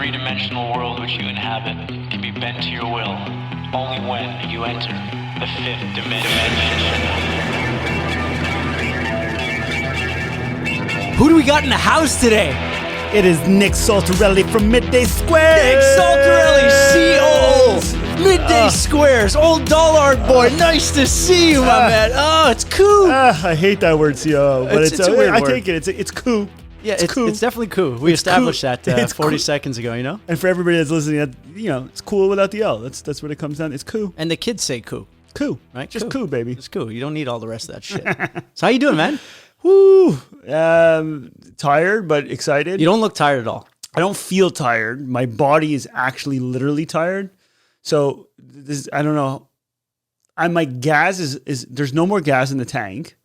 three-dimensional world which you inhabit can be bent to your will only when you enter the fifth dimension. Who do we got in the house today? It is Nick Saltarelli from Midday Squares. Nick Saltarelli, COO. Midday Squares, old dollar boy. Nice to see you, my man. Oh, it's cool. I hate that word COO, but it's a weird word. I take it. It's cool. Yeah, it's definitely cool. We established that 40 cool. seconds ago, you know? And for everybody that's listening, it's cool without the L. That's what it comes down. It's cool. And the kids say cool. Cool. Right? Just cool, baby. It's cool. You don't need all the rest of that shit. So how you doing, man? Woo. Tired, but excited. You don't look tired at all. I don't feel tired. My body is actually literally tired. So I don't know. My gas is there's no more gas in the tank.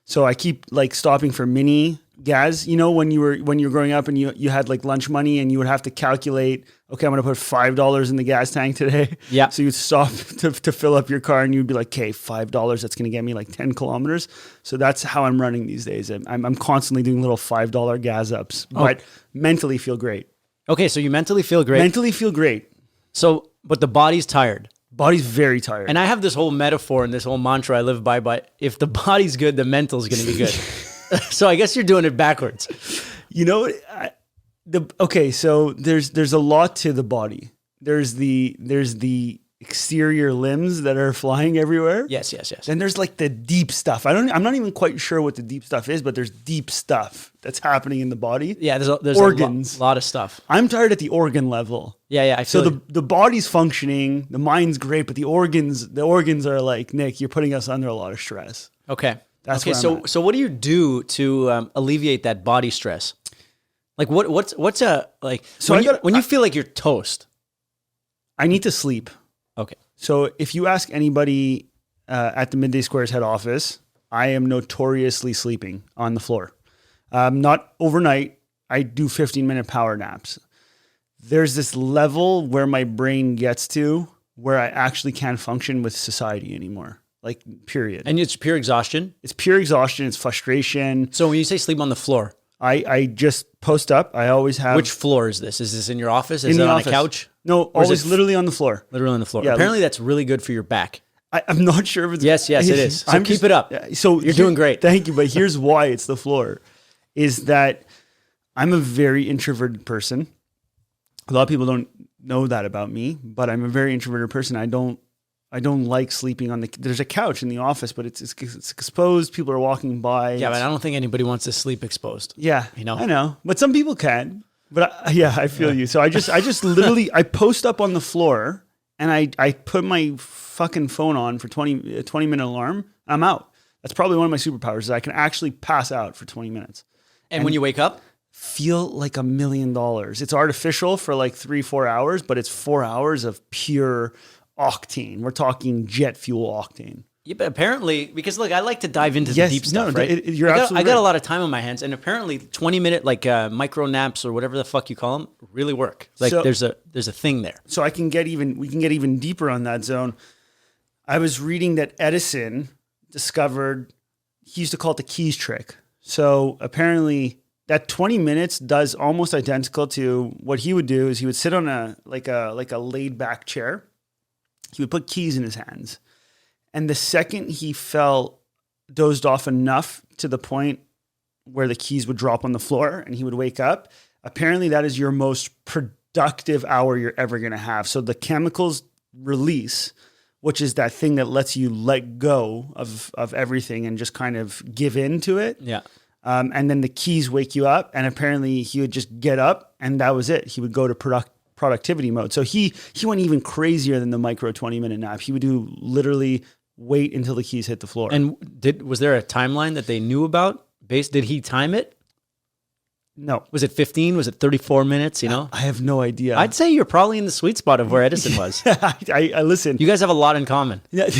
So I keep like stopping for mini gas. You know, when you were growing up and you had like lunch money and you would have to calculate, okay, I'm going to put $5 in the gas tank today. Yeah. So you'd stop to fill up your car and you'd be like, okay, $5, that's going to get me like 10 kilometers. So that's how I'm running these days. I'm constantly doing little $5 gas ups, but mentally feel great. Okay, so you mentally feel great. Mentally feel great. So, but the body's tired. Body's very tired. And I have this whole metaphor and this whole mantra I live by, but if the body's good, the mental's going to be good. So I guess you're doing it backwards. You know, so there's a lot to the body. There's the exterior limbs that are flying everywhere. Yes. And there's like the deep stuff. I'm not even quite sure what the deep stuff is, but there's deep stuff that's happening in the body. Yeah, there's organs. a lot of stuff. I'm tired at the organ level. Yeah. I feel the body's functioning, the mind's great, but the organs are like, Nick, you're putting us under a lot of stress. Okay. That's okay. So what do you do to alleviate that body stress? Like what's a like? So when you feel like you're toast, I need to sleep. Okay. So if you ask anybody at the Midday Squares head office, I am notoriously sleeping on the floor. Not overnight. I do 15-minute power naps. There's this level where my brain gets to where I actually can't function with society anymore. Like, period. And it's pure exhaustion? It's pure exhaustion. It's frustration. So when you say sleep on the floor? I just post up. I always have... Which floor is this? Is this in your office? Is it on a couch? No, always literally on the floor. Literally on the floor. Yeah, apparently that's really good for your back. I'm not sure if it's... Yes, it is. So keep it up. So you're doing great. Thank you. But here's why it's the floor. Is that I'm a very introverted person. A lot of people don't know that about me, but I'm a very introverted person. I don't like sleeping on there's a couch in the office, but it's exposed. People are walking by. Yeah, but I don't think anybody wants to sleep exposed. Yeah, you know, I know, but some people can. But I feel you. So I just literally, I post up on the floor and I put my fucking phone on for 20-minute alarm. I'm out. That's probably one of my superpowers is I can actually pass out for 20 minutes. And when you wake up? Feel like $1 million. It's artificial for like 3-4 hours, but it's 4 hours of pure octane. We're talking jet fuel octane. Yeah, but apparently, because look, I like to dive into the deep stuff, right? I got a lot of time on my hands, and apparently 20-minute like micro naps or whatever the fuck you call them really work. Like so, there's a thing there. So we can get even deeper on that zone. I was reading that Edison discovered, he used to call it the keys trick. So apparently that 20 minutes does almost identical to what he would do is he would sit on a laid back chair. He would put keys in his hands. And the second he dozed off enough to the point where the keys would drop on the floor and he would wake up, apparently that is your most productive hour you're ever going to have. So the chemicals release, which is that thing that lets you let go of everything and just kind of give in to it. Yeah. And then the keys wake you up. And apparently he would just get up and that was it. He would go to productivity mode. So he went even crazier than the micro 20-minute nap. He would do literally wait until the keys hit the floor. And was there a timeline that they knew about? Did he time it? No. Was it 15? Was it 34 minutes? You know? I have no idea. I'd say you're probably in the sweet spot of where Edison was. I listen. You guys have a lot in common. Yeah.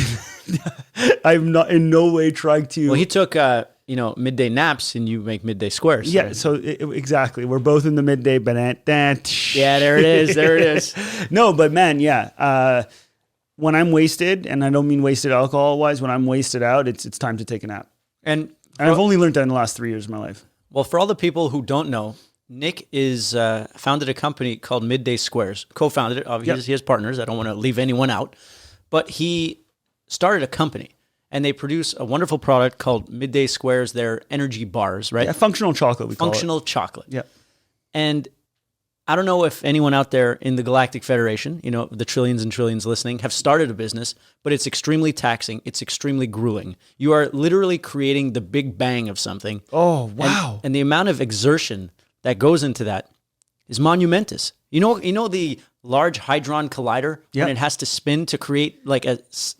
I'm not in no way trying to. Well, he took, midday naps and you make midday squares. Yeah. Right? So exactly. We're both in the midday. Yeah, there it is. There it is. No, but man, yeah. When I'm wasted, and I don't mean wasted alcohol wise, when I'm wasted out, it's time to take a nap. And I've only learned that in the last 3 years of my life. Well, for all the people who don't know, Nick is founded a company called Midday Squares. Co-founded it. Obviously, he has partners. I don't want to leave anyone out. But he started a company, and they produce a wonderful product called Midday Squares. They're energy bars, right? Yeah, functional chocolate, we call it. Functional chocolate. Yeah. And I don't know if anyone out there in the Galactic Federation, you know, the trillions and trillions listening, have started a business, but it's extremely taxing. It's extremely grueling. You are literally creating the big bang of something. Oh, wow. And the amount of exertion that goes into that is monumentous. You know the Large Hadron Collider, when it has to spin to create is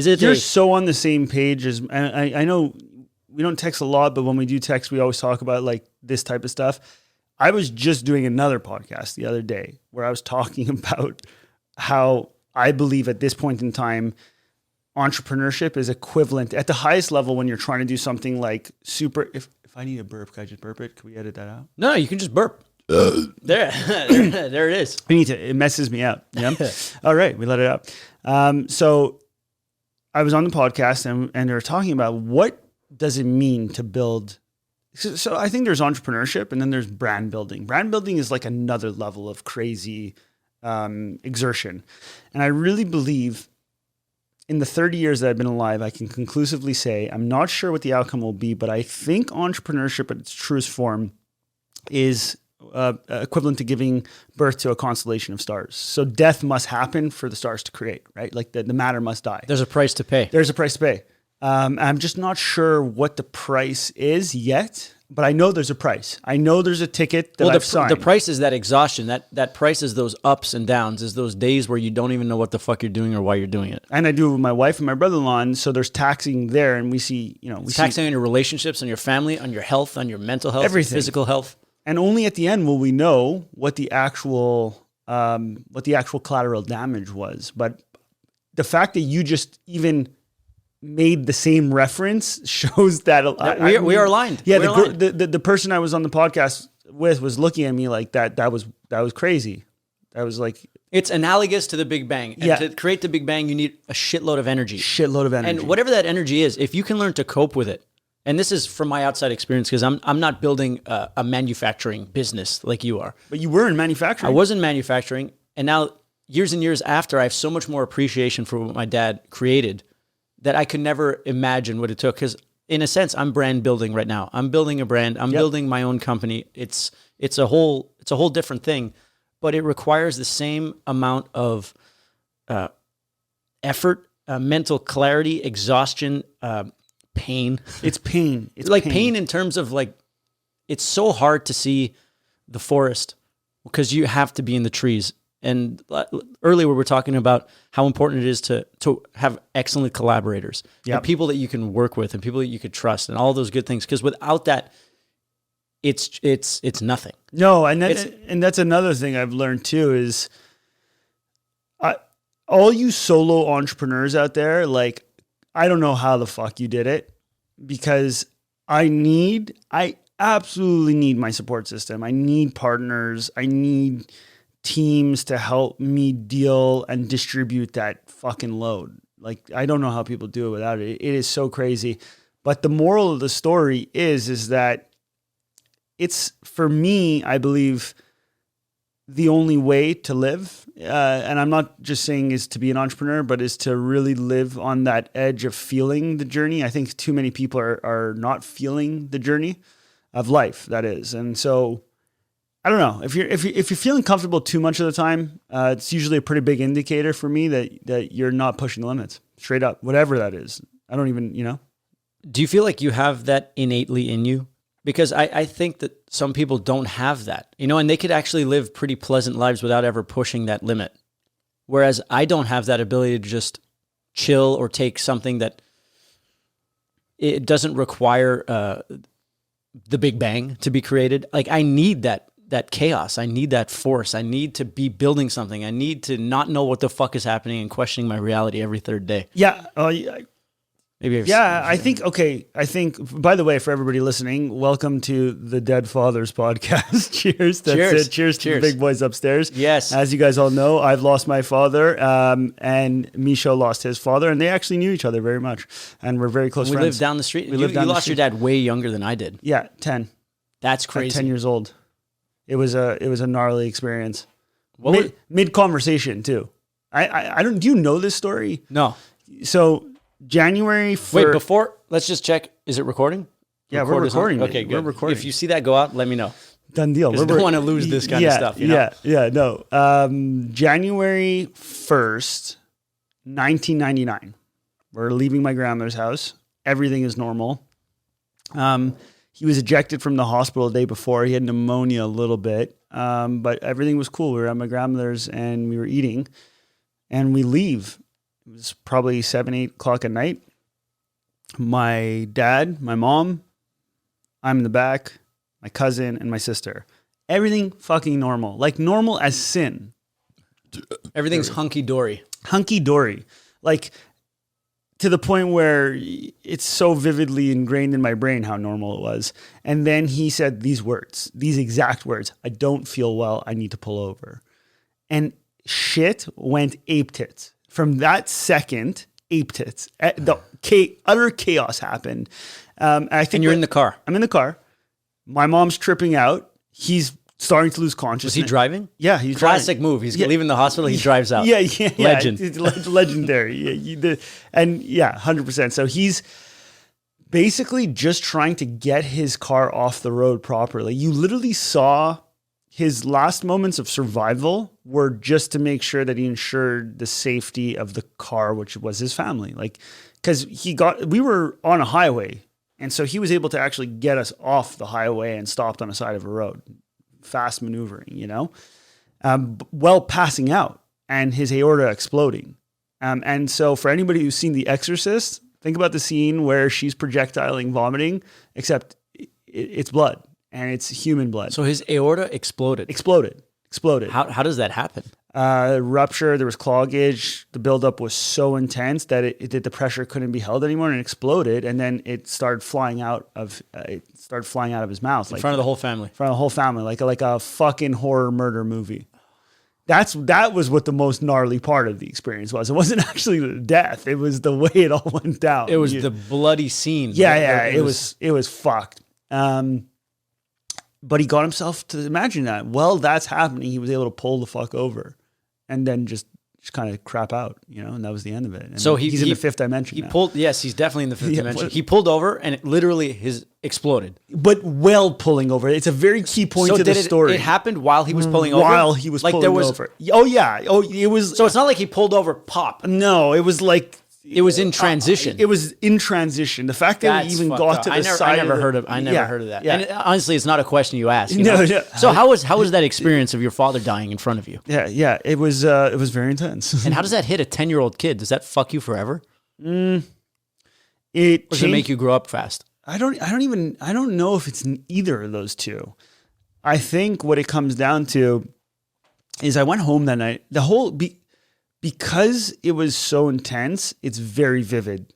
it? You're so on the same page as, and I know we don't text a lot, but when we do text, we always talk about like this type of stuff. I was just doing another podcast the other day where I was talking about how I believe at this point in time, entrepreneurship is equivalent at the highest level when you're trying to do something like super. If I need a burp, can I just burp it? Can we edit that out? No, you can just burp. there it is. It messes me up. Yeah. All right, we let it out. So I was on the podcast and they were talking about what does it mean to build. So I think there's entrepreneurship and then there's brand building. Brand building is like another level of crazy exertion. And I really believe in the 30 years that I've been alive, I can conclusively say, I'm not sure what the outcome will be, but I think entrepreneurship at its truest form is equivalent to giving birth to a constellation of stars. So death must happen for the stars to create, right? Like the matter must die. There's a price to pay. There's a price to pay. I'm just not sure what the price is yet, but I know there's a price. I know there's a ticket that I've signed. The price is that exhaustion. That price is those ups and downs, is those days where you don't even know what the fuck you're doing or why you're doing it. And I do it with my wife and my brother-in-law, and so there's taxing there, and we see, taxing on your relationships, on your family, on your health, on your mental health, everything. Your physical health. And only at the end will we know what the actual collateral damage was. But the fact that you just even made the same reference shows that we are aligned. Yeah, aligned. The person I was on the podcast with was looking at me like that was crazy. I was like, it's analogous to the Big Bang. And to create the Big Bang, you need a shitload of energy. And whatever that energy is, if you can learn to cope with it, and this is from my outside experience, because I'm not building a manufacturing business like you are. But you were in manufacturing. I was in manufacturing, and now years and years after, I have so much more appreciation for what my dad created that I could never imagine what it took. Because in a sense, I'm brand building right now. I'm building a brand. I'm building my own company. It's a whole different thing, but it requires the same amount of effort, mental clarity, exhaustion, pain. It's pain. It's like pain in terms of like, it's so hard to see the forest because you have to be in the trees. And earlier we were talking about how important it is to have excellent collaborators, and people that you can work with and people that you could trust and all those good things. Because without that, it's nothing. No, and that's another thing I've learned too is, all you solo entrepreneurs out there, like, I don't know how the fuck you did it, because I absolutely need my support system. I need partners. I need teams to help me deal and distribute that fucking load. Like, I don't know how people do it without it. It is so crazy. But the moral of the story is that it's, for me, I believe, the only way to live. And I'm not just saying is to be an entrepreneur, but is to really live on that edge of feeling the journey. I think too many people are not feeling the journey of life, that is. And so, I don't know, if you're feeling comfortable too much of the time, it's usually a pretty big indicator for me that you're not pushing the limits, straight up, whatever that is. I don't even, Do you feel like you have that innately in you? Because I think that some people don't have that, and they could actually live pretty pleasant lives without ever pushing that limit. Whereas I don't have that ability to just chill or take something that it doesn't require the Big Bang to be created. Like, I need that chaos. I need that force. I need to be building something. I need to not know what the fuck is happening and questioning my reality every third day. Yeah. Maybe. I think, by the way, for everybody listening, welcome to the Dead Fathers podcast. Cheers. That's Cheers. it. Cheers to the big boys upstairs. Yes. As you guys all know, I've lost my father, and MISCHO lost his father, and they actually knew each other very much, and we're very close friends. We lived down the street. You lost your dad way younger than I did. Yeah, 10. That's crazy. 10 years old. It was a gnarly experience. What Mid conversation too. I don't. Do you know this story? No. So January. Wait, before, let's just check. Is it recording? Yeah, we're recording. Okay, We're good. recording. If you see that go out, let me know. Done deal. We don't want to lose this kind of stuff. You know? Yeah. No. January 1st, 1999. We're leaving my grandmother's house. Everything is normal. He was ejected from the hospital the day before. He had pneumonia a little bit, but everything was cool. We were at my grandmother's and we were eating, and we leave. It was probably 7, 8 o'clock at night. My dad, my mom, I'm in the back, my cousin, and my sister. Everything fucking normal. Like normal as sin. Everything's hunky-dory. Hunky-dory. Like to the point where it's so vividly ingrained in my brain how normal it was. And then he said these words, these exact words. I don't feel well. I need to pull over. And shit went ape tits. From that second, ape tits. Utter chaos happened. I think And you're in the car. I'm in the car. My mom's tripping out. He's starting to lose consciousness. Was he driving? Yeah, he's Classic driving. move. He's leaving the hospital. He drives out. Yeah. Legend. It's legendary. And 100%. So he's basically just trying to get his car off the road properly. You literally saw his last moments of survival were just to make sure that he ensured the safety of the car, which was his family. Like, because we were on a highway, and so he was able to actually get us off the highway and stopped on the side of a road. Fast maneuvering, while passing out and his aorta exploding. And so for anybody who's seen The Exorcist, think about the scene where she's projectiling vomiting, except it's blood and it's human blood. So his aorta exploded. Exploded. How does that happen? Rupture, there was cloggage. The buildup was so intense that the pressure couldn't be held anymore, and it exploded. And then it started flying out of his mouth, In front of the whole family. Like a fucking horror murder movie. That was what the most gnarly part of the experience was. It wasn't actually the death; it was the way it all went down. It was the bloody scene. Yeah. It was fucked. But he got himself to imagine that. While that's happening, he was able to pull the fuck over, and then just kind of crap out, and that was the end of it. And so he's in the fifth dimension. Yes, he's definitely in the fifth dimension. He pulled over, and it literally exploded. But while pulling over, it's a very key point to the story. It happened while he was pulling over. While he was pulling over. Oh yeah. Oh, it was. So it's not like he pulled over. Pop. No, it was like. It was in transition. It was in transition. The fact that we even got to the side. I never heard of that. Yeah. And honestly, it's not a question you ask. No. So how was that experience of your father dying in front of you? Yeah. It was very intense. And how does that hit a 10-year-old kid? Does that fuck you forever? Or does it make you grow up fast? I don't know if it's either of those two. I think what it comes down to is I went home that night. Because it was so intense, it's very vivid.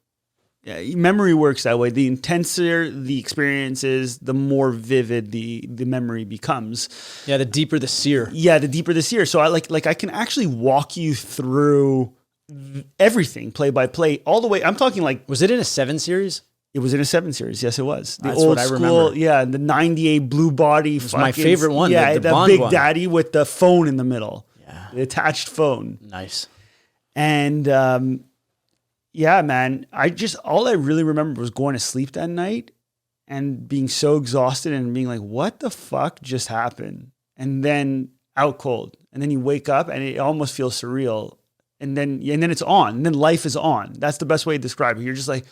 Memory works that way. The intenser the experience is, the more vivid the memory becomes. Yeah, the deeper the sear. Yeah, the deeper the sear. So I can actually walk you through everything play by play all the way. I'm talking like, was it in a 7 series? It was in a 7 series. Yes, it was. That's what I remember. Yeah, the 98 blue body. It was my favorite one. Yeah, the Bond big one. daddy with the phone in the middle. Yeah, the attached phone. Nice. And yeah, man, all I really remember was going to sleep that night and being so exhausted and being like, what the fuck just happened? And then out cold. And then you wake up and it almost feels surreal. And then it's on. And then life is on. That's the best way to describe it. You're just like,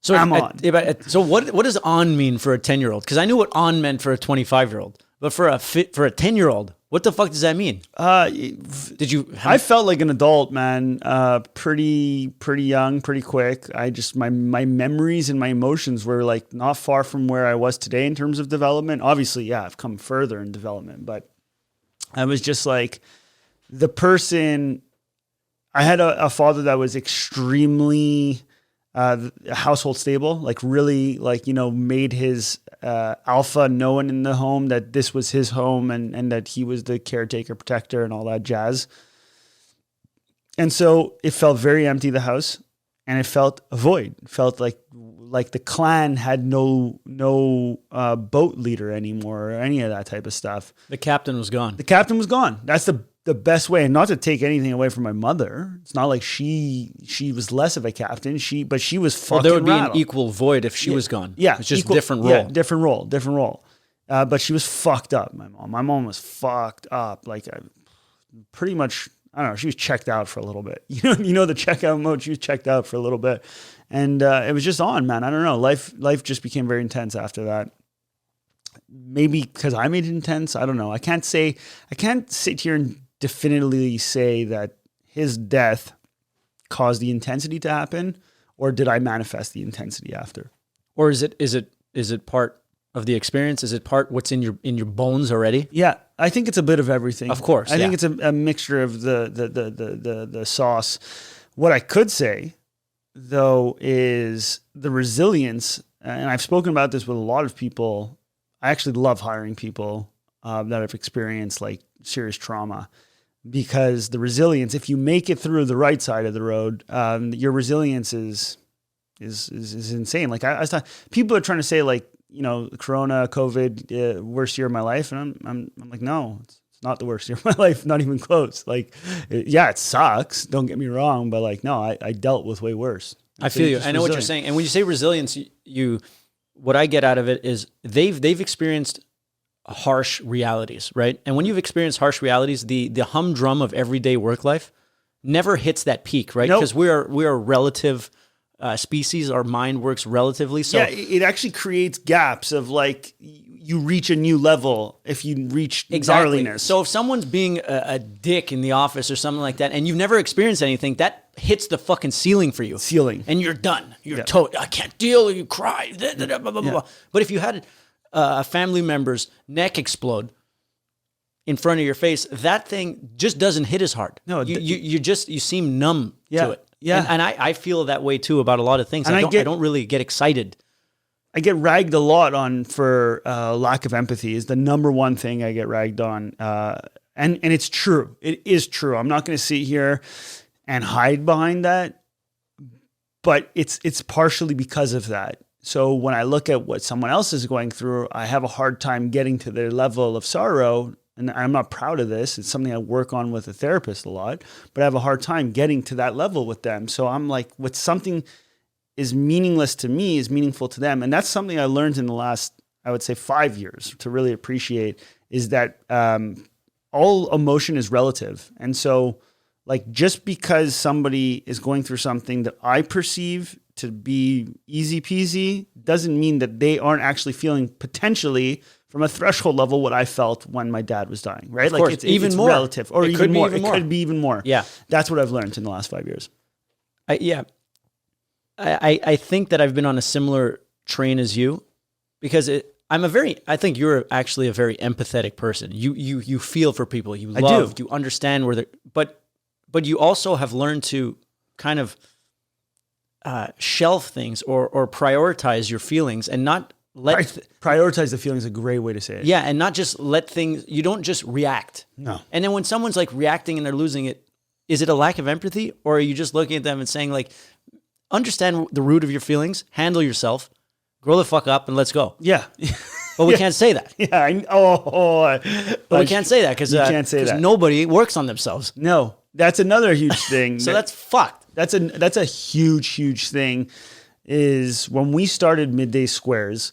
so I'm on. So what does on mean for a 10-year-old? Because I knew what on meant for a 25-year-old. But for a 10-year-old, what the fuck does that mean? I felt like an adult, man. Pretty young, pretty quick. My memories and my emotions were like not far from where I was today in terms of development. Obviously, yeah, I've come further in development, but I was just like the person. I had a father that was extremely household stable, like really, like, made his alpha known in the home that this was his home and that he was the caretaker, protector, and all that jazz. And so it felt very empty, the house, and it felt a void. It felt like like the clan had no boat leader anymore or any of that type of stuff. The captain was gone. The captain was gone. That's the best way. And not to take anything away from my mother. It's not like she was less of a captain. But she was fucking Well, there would be rattled. an equal void if she was gone. Yeah. It's just equal, different role. Yeah, different role. But she was fucked up, my mom. My mom was fucked up. Like pretty much, I don't know, she was checked out for a little bit. You know the checkout mode? She was checked out for a little bit. And it was just on, man. I don't know. Life just became very intense after that. Maybe because I made it intense. I don't know. I can't sit here and definitively say that his death caused the intensity to happen, or did I manifest the intensity after? Or is it part of the experience? Is it part what's in your bones already? Yeah, I think it's a bit of everything. Of course, I think it's a mixture of the sauce. What I could say, though, is the resilience, and I've spoken about this with a lot of people. I actually love hiring people that have experienced like serious trauma, because the resilience, if you make it through the right side of the road, your resilience is insane. Like I thought, people are trying to say like, Corona, COVID, worst year of my life. And I'm like, no, it's not the worst year of my life. Not even close. Like, it sucks. Don't get me wrong. But like, no, I dealt with way worse. I feel you. I know what you're saying. And when you say resilience, what I get out of it is they've experienced harsh realities, right? And when you've experienced harsh realities, the humdrum of everyday work life never hits that peak, right? Because we are relative species. Our mind works relatively. So yeah, it actually creates gaps of like you reach a new level if you reach gnarliness. So if someone's being a dick in the office or something like that, and you've never experienced anything, that hits the fucking ceiling for you. And you're done. You're told, I can't deal. You cry. Blah, blah, blah, blah. But if you had a family member's neck explode in front of your face, that thing just doesn't hit as hard. No, you seem numb to it. Yeah. And I feel that way too about a lot of things. I don't really get excited. I get ragged a lot for lack of empathy is the number one thing I get ragged on. And it's true. It is true. I'm not going to sit here and hide behind that, but it's partially because of that. So when I look at what someone else is going through, I have a hard time getting to their level of sorrow. And I'm not proud of this. It's something I work on with a therapist a lot, but I have a hard time getting to that level with them. So I'm like, what something is meaningless to me is meaningful to them. And that's something I learned in the last, I would say 5 years to really appreciate, is that all emotion is relative. And so like, just because somebody is going through something that I perceive to be easy peasy doesn't mean that they aren't actually feeling potentially from a threshold level what I felt when my dad was dying, right? Of course, it's even more relative, or even more. It could be even more. Yeah. That's what I've learned in the last 5 years. I think that I've been on a similar train as you, because I think you're actually a very empathetic person. You feel for people, you love, you understand where they're, but you also have learned to kind of shelf things or prioritize your feelings and not prioritize the feelings is a great way to say it. Yeah, and not just let things, you don't just react. No. And then when someone's like reacting and they're losing it, is it a lack of empathy, or are you just looking at them and saying like, understand the root of your feelings, handle yourself, grow the fuck up, and let's go? Yeah. But we can't say that. Yeah. But we can't say that because nobody works on themselves. No, that's another huge thing. So that's fucked. That's a huge thing. Is when we started Midday Squares,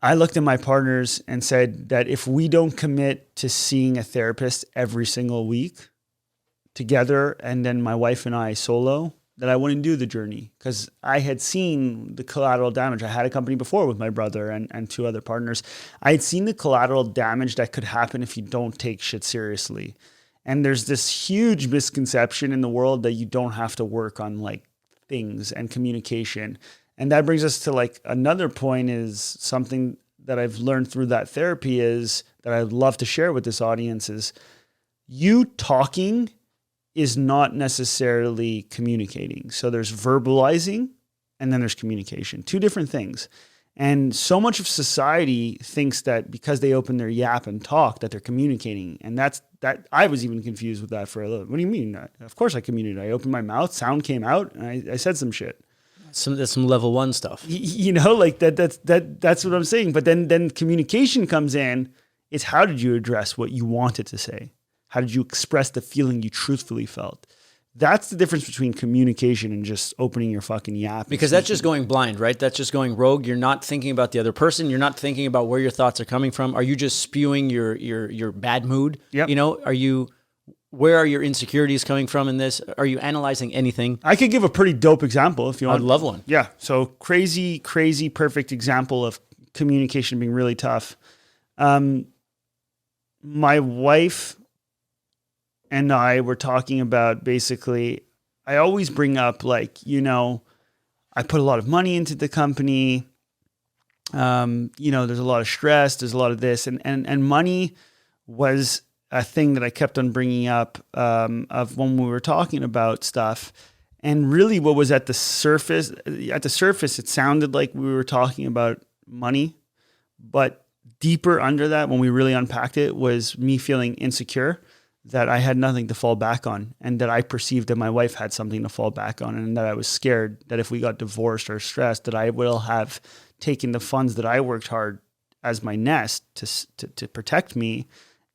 I looked at my partners and said that if we don't commit to seeing a therapist every single week together, and then my wife and I solo, that I wouldn't do the journey, because I had seen the collateral damage. I had a company before with my brother and 2 other partners. I had seen the collateral damage that could happen if you don't take shit seriously. And there's this huge misconception in the world that you don't have to work on like things and communication. And that brings us to like another point, is something that I've learned through that therapy is that I'd love to share with this audience, is you talking is not necessarily communicating. So there's verbalizing and then there's communication, 2 different things. And so much of society thinks that because they open their yap and talk that they're communicating. And that I was even confused with that for a little. What do you mean? Of course I communicated. I opened my mouth, sound came out, and I said some shit. That's some level 1 stuff. You know, like that's what I'm saying. But then communication comes in. It's how did you address what you wanted to say? How did you express the feeling you truthfully felt? That's the difference between communication and just opening your fucking yap. Because that's just going blind, right? That's just going rogue. You're not thinking about the other person. You're not thinking about where your thoughts are coming from. Are you just spewing your bad mood? Yep. You know, where are your insecurities coming from in this? Are you analyzing anything? I could give a pretty dope example if you want. I'd love one. Yeah. So crazy, perfect example of communication being really tough. My wife and I were talking about basically, I always bring up like, you know, I put a lot of money into the company. You know, there's a lot of stress, there's a lot of this, and money was a thing that I kept on bringing up of when we were talking about stuff. And really what was at the surface, it sounded like we were talking about money, but deeper under that, when we really unpacked it, was me feeling insecure that I had nothing to fall back on, and that I perceived that my wife had something to fall back on, and that I was scared that if we got divorced or stressed, that I will have taken the funds that I worked hard as my nest to protect me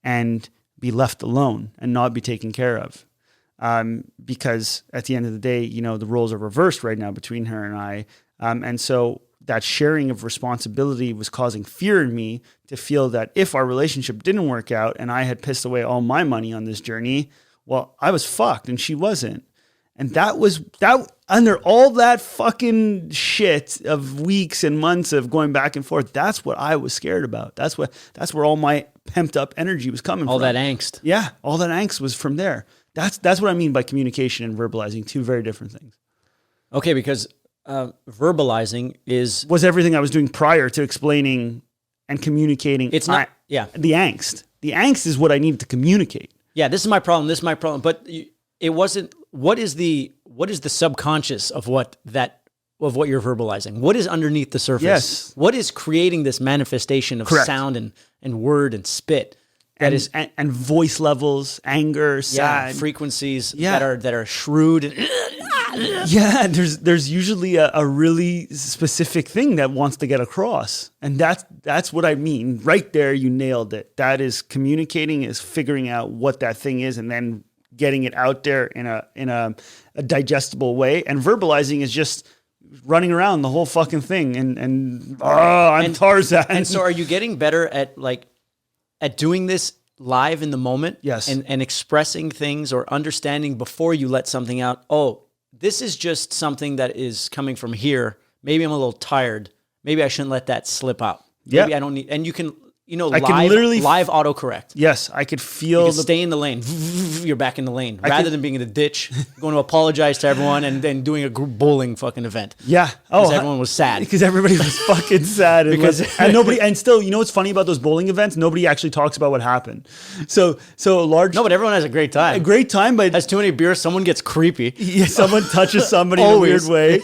and be left alone and not be taken care of. Because at the end of the day, you know, the roles are reversed right now between her and I. And so that sharing of responsibility was causing fear in me to feel that if our relationship didn't work out and I had pissed away all my money on this journey, well, I was fucked and she wasn't. And that under all that fucking shit of weeks and months of going back and forth, that's what I was scared about. That's where all my pumped up energy was coming from. All that angst. Yeah. All that angst was from there. That's what I mean by communication and verbalizing, two very different things. Okay. Because verbalizing was everything I was doing prior to explaining and communicating. It's not, the angst. The angst is what I needed to communicate. Yeah, this is my problem. This is my problem. But it wasn't. What is the subconscious of what you're verbalizing? What is underneath the surface? Yes. What is creating this manifestation of Correct. sound and word and spit? And voice levels, anger, sad frequencies that are shrewd. And yeah, there's usually a really specific thing that wants to get across, and that's what I mean. Right there, you nailed it. That is communicating, is figuring out what that thing is, and then getting it out there in a digestible way. And verbalizing is just running around the whole fucking thing. I'm Tarzan. And so, are you getting better at doing this live in the moment? Yes. And expressing things or understanding before you let something out? Oh, this is just something that is coming from here. Maybe I'm a little tired. Maybe I shouldn't let that slip out. Maybe I don't need, and you can, live autocorrect. Yes, I could feel stay in the lane. You're back in the lane rather than being in the ditch, going to apologize to everyone and then doing a group bowling fucking event. Yeah. Because everyone was sad. Because everybody was fucking sad. And still, you know what's funny about those bowling events? Nobody actually talks about what happened. No, but everyone has a great time. A great time, but has too many beers, someone gets creepy. Yeah, someone touches somebody in a weird way.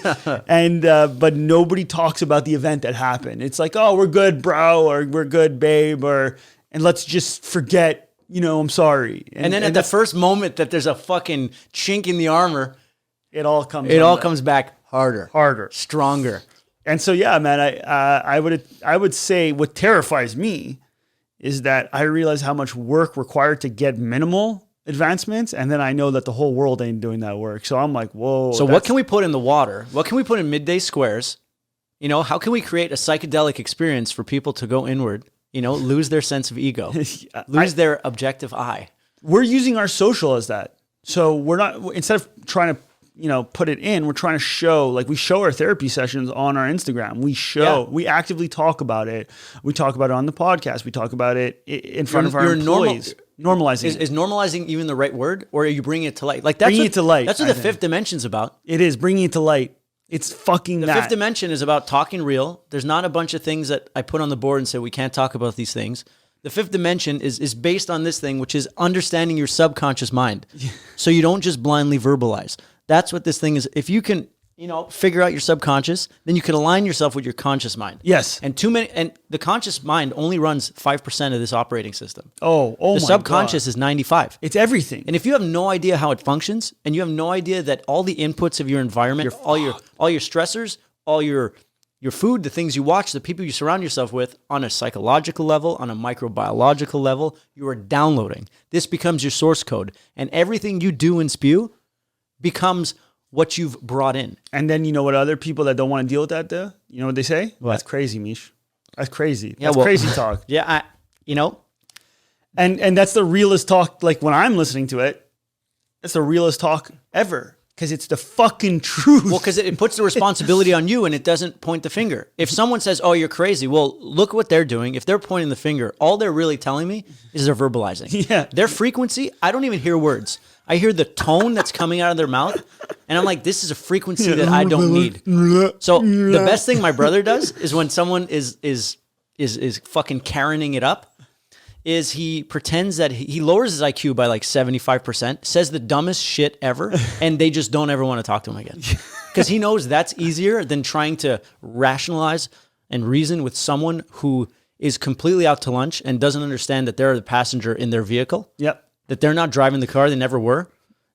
And but nobody talks about the event that happened. It's like, oh, we're good, bro, or we're good, babe, and let's just forget, I'm sorry. And then at the first moment that there's a fucking chink in the armor, it all comes back harder, stronger. And so, yeah, man, I would say what terrifies me is that I realize how much work required to get minimal advancements, and then I know that the whole world ain't doing that work. So I'm like, whoa. So what can we put in the water? What can we put in midday squares? How can we create a psychedelic experience for people to go inward? Lose their sense of ego, lose their objective eye. We're using our social as that. So we're not, instead of trying to, put it in, we're trying to show, like we show our therapy sessions on our Instagram. We actively talk about it. We talk about it on the podcast. We talk about it in front of our employees. Normalizing. Is normalizing even the right word? Or are you bringing it to light? Like bringing it to light. That's what the fifth dimension's about. It is bringing it to light. It's fucking the fifth dimension is about talking real. There's not a bunch of things that I put on the board and say we can't talk about these things. The fifth dimension is based on this thing, which is understanding your subconscious mind. So you don't just blindly verbalize. That's what this thing is. If you can figure out your subconscious, then you can align yourself with your conscious mind. Yes. And the conscious mind only runs 5% of this operating system. Oh, the subconscious is 95. It's everything. And if you have no idea how it functions, and you have no idea that all the inputs of your environment, all your stressors, all your food, the things you watch, the people you surround yourself with, on a psychological level, on a microbiological level, you are downloading. This becomes your source code, and everything you do and spew becomes what you've brought in. And then you know what other people that don't want to deal with that do? You know what they say? What? That's crazy, Mish. That's crazy. Yeah, That's crazy talk. Yeah, And that's the realest talk. Like when I'm listening to it, it's the realest talk ever. Because it's the fucking truth. Well, because it puts the responsibility on you and it doesn't point the finger. If someone says, oh, you're crazy, well, look what they're doing. If they're pointing the finger, all they're really telling me is they're verbalizing. Yeah. Their frequency, I don't even hear words. I hear the tone that's coming out of their mouth. And I'm like, this is a frequency that I don't need. So the best thing my brother does is when someone is fucking Karening it up, is he pretends that he lowers his IQ by like 75%, says the dumbest shit ever, and they just don't ever want to talk to him again. Because he knows that's easier than trying to rationalize and reason with someone who is completely out to lunch and doesn't understand that they're the passenger in their vehicle. Yep. That they're not driving the car, they never were.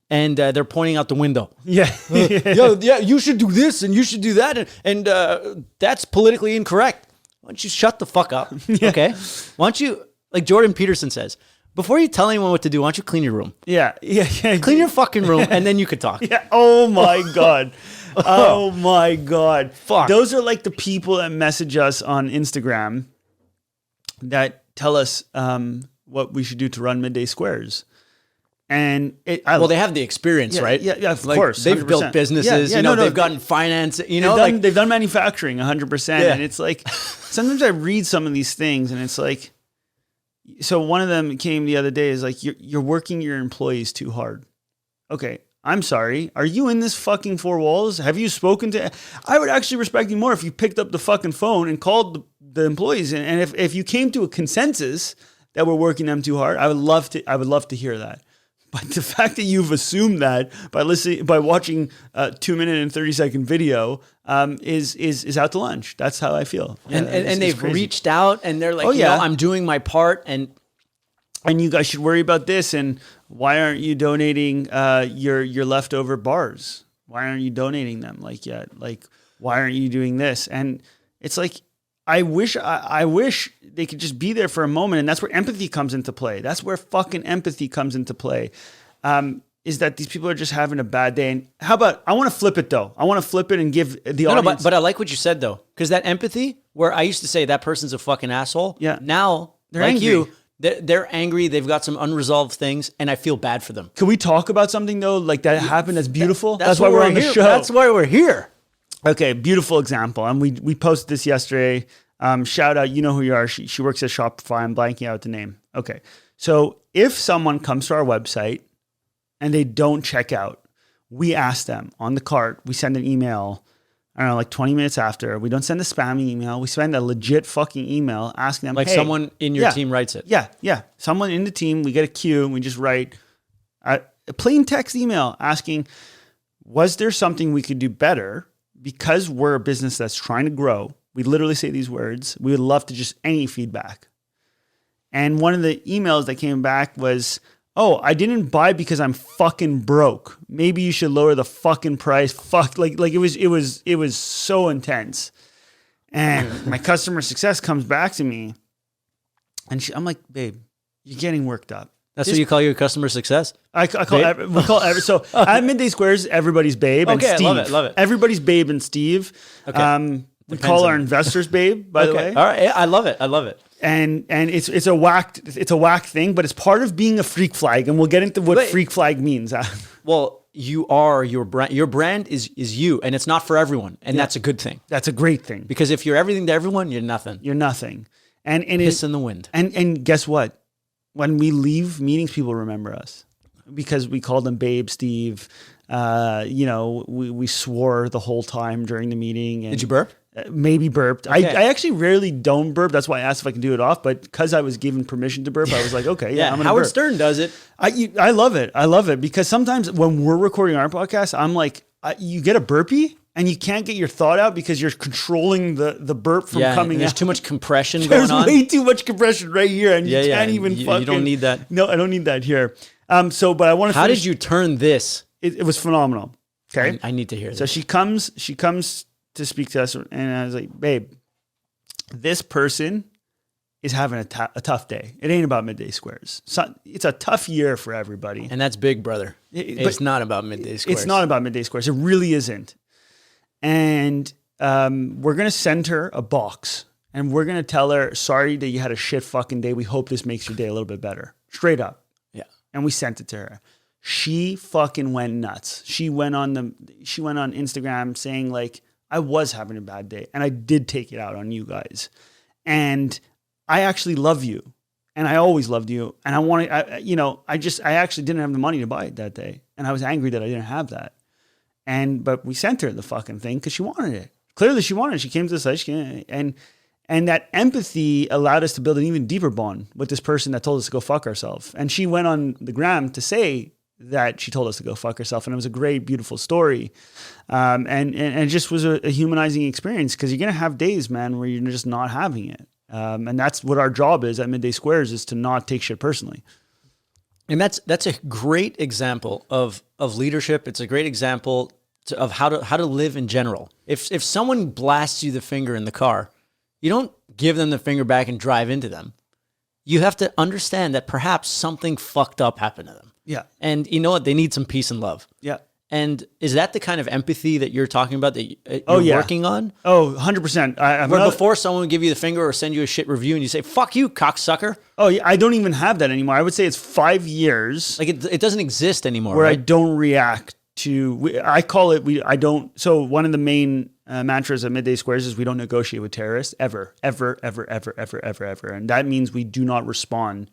And they're pointing out the window. Yeah. Yeah, you should do this and you should do that. And that's politically incorrect. Why don't you shut the fuck up? Okay. Why don't you... Like Jordan Peterson says, before you tell anyone what to do, why don't you clean your room? Yeah. Clean your fucking room, and then you could talk. Yeah. Oh my God. Oh my God. Fuck. Those are like the people that message us on Instagram that tell us what we should do to run midday squares. And they have the experience, right? Yeah, of like, course. They've 100%. built businesses, they've gotten finance, they've done manufacturing 100%. Yeah. And it's like, sometimes I read some of these things and it's like, so one of them came the other day is like, you're working your employees too hard. Okay. I'm sorry. Are you in this fucking four walls? Have you spoken to, I would actually respect you more if you picked up the fucking phone and called the employees. And if you came to a consensus that we're working them too hard, I would love to hear that. But the fact that you've assumed that by watching a 2-minute and 30-second video is out to lunch. That's how I feel. Yeah, and they've reached out and they're like, I'm doing my part, and you guys should worry about this. And why aren't you donating your leftover bars? Why aren't you donating them like yet? Like, why aren't you doing this? And it's like, I wish they could just be there for a moment. And that's where empathy comes into play. That's where fucking empathy comes into play. Is that these people are just having a bad day. And how about, I want to flip it though. I want to flip it and give the audience. But I like what you said though. Because that empathy, where I used to say that person's a fucking asshole. Yeah. Now, they're like angry. you, they're angry. They've got some unresolved things and I feel bad for them. Can we talk about something though? Like that happened that's beautiful? That's why we're on the here. show. That's why we're here. Okay, beautiful example. And we posted this yesterday. Shout out, you know who you are. She works at Shopify. I'm blanking out the name. Okay. So if someone comes to our website and they don't check out, we ask them on the cart, we send an email, I don't know, like 20 minutes after. We don't send a spamming email. We send a legit fucking email asking them, like hey, someone in your team writes it. Yeah. Someone in the team, we get a queue and we just write a plain text email asking, was there something we could do better? Because we're a business that's trying to grow, we literally say these words. We would love to just any feedback. And one of the emails that came back was, oh, I didn't buy because I'm fucking broke. Maybe you should lower the fucking price. Fuck, like it was so intense. And my customer success comes back to me, and I'm like, babe, you're getting worked up. That's what you call your customer success? We call so at Midday Squares, everybody's babe and Steve. Love it. Everybody's babe and Steve. Okay. We call our investors babe, by the way. All right. I love it. And it's a whack thing, but it's part of being a freak flag, and we'll get into what freak flag means. Well, you are your brand. Your brand is you, and it's not for everyone, and that's a good thing. That's a great thing, because if you're everything to everyone, you're nothing. You're nothing. And piss in the wind. And guess what? When we leave meetings, people remember us because we called them Babe, Steve. We swore the whole time during the meeting. And did you burp? Maybe burped. Okay. I actually rarely don't burp. That's why I asked if I can do it off. But because I was given permission to burp, I was like, okay, I'm going to burp. Howard Stern does it. I love it. I love it because sometimes when we're recording our podcast, I'm like, you get a burpee and you can't get your thought out because you're controlling the burp from coming there's out. too much compression There's going on. way too much compression right here, and you can't even fucking. You don't need that. No, I don't need that here. But I want to. How did you turn this? It was phenomenal. Okay, I need to hear this. so she comes to speak to us, and I was like, babe, this person is having a tough day. It ain't about midday squares. So it's a tough year for everybody. And that's big, brother. It's not about midday squares. It's not about midday squares. It really isn't. And we're going to send her a box, and we're going to tell her, sorry that you had a shit fucking day. We hope this makes your day a little bit better. Straight up. Yeah. And we sent it to her. She fucking went nuts. She went on Instagram saying like, I was having a bad day, and I did take it out on you guys. And I actually love you, and I always loved you. And I actually didn't have the money to buy it that day. And I was angry that I didn't have that. But we sent her the fucking thing because she wanted it. Clearly she wanted it. She came to the site, and that empathy allowed us to build an even deeper bond with this person that told us to go fuck ourselves. And she went on the gram to say that she told us to go fuck herself. And it was a great, beautiful story. And it just was a humanizing experience, because you're going to have days, man, where you're just not having it. And that's what our job is at Midday Squares, is to not take shit personally. And that's a great example of leadership. It's a great example of how to live in general. If someone blasts you the finger in the car, you don't give them the finger back and drive into them. You have to understand that perhaps something fucked up happened to them. Yeah. And you know what? They need some peace and love. Yeah. And is that the kind of empathy that you're talking about that you're working on? Oh, 100%. Where before someone would give you the finger or send you a shit review and you say, fuck you, cocksucker. Oh, yeah, I don't even have that anymore. I would say it's 5 years. Like it doesn't exist anymore. Where right? I don't react to, I call it, I don't. So one of the main mantras of Midday Squares is we don't negotiate with terrorists ever, ever, ever, ever, ever, ever, ever. And that means we do not respond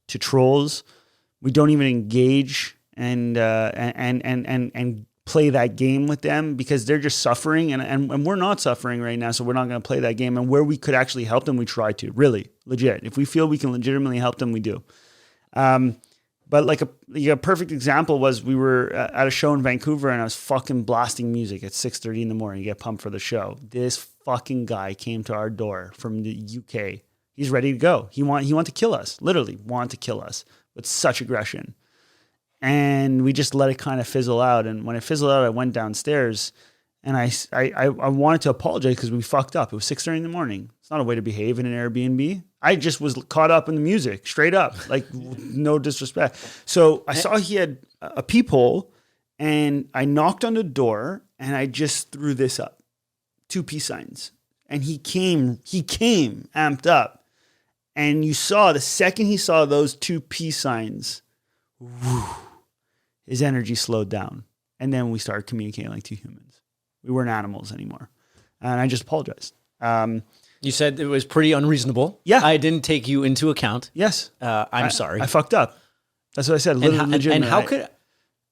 to trolls. We don't even engage and play that game with them, because they're just suffering, and we're not suffering right now, so we're not going to play that game. And where we could actually help them, we try to, really, legit. If we feel we can legitimately help them, we do. But like a perfect example was, we were at a show in Vancouver, and I was fucking blasting music at 6:30 in the morning to get pumped for the show. This fucking guy came to our door from the UK. He's ready to go. He wanted to kill us, literally wanted to kill us with such aggression. And we just let it kind of fizzle out. And when it fizzled out, I went downstairs, and I wanted to apologize because we fucked up. It was 6:30 in the morning. It's not a way to behave in an Airbnb. I just was caught up in the music, straight up, like no disrespect. So I saw he had a peephole, and I knocked on the door, and I just threw this up, 2 peace signs. And he came amped up. And you saw, the second he saw those 2 peace signs, his energy slowed down. And then we started communicating like 2 humans. We weren't animals anymore. And I just apologized. You said it was pretty unreasonable. Yeah. I didn't take you into account. Yes. I'm sorry. I fucked up. That's what I said. And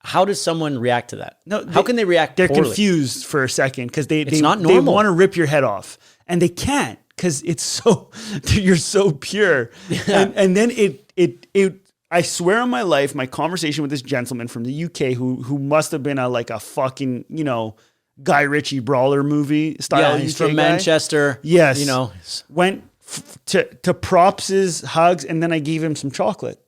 how does someone react to that? No, how can they react They're poorly? confused for a second, because they not normal. They want to rip your head off, and they can't, because it's so, you're so pure. Yeah. And then it I swear on my life, my conversation with this gentleman from the UK who must have been a fucking, Guy Ritchie brawler movie style. Yeah, he's UK from guy. Manchester. Yes. Went to propses, hugs, and then I gave him some chocolate.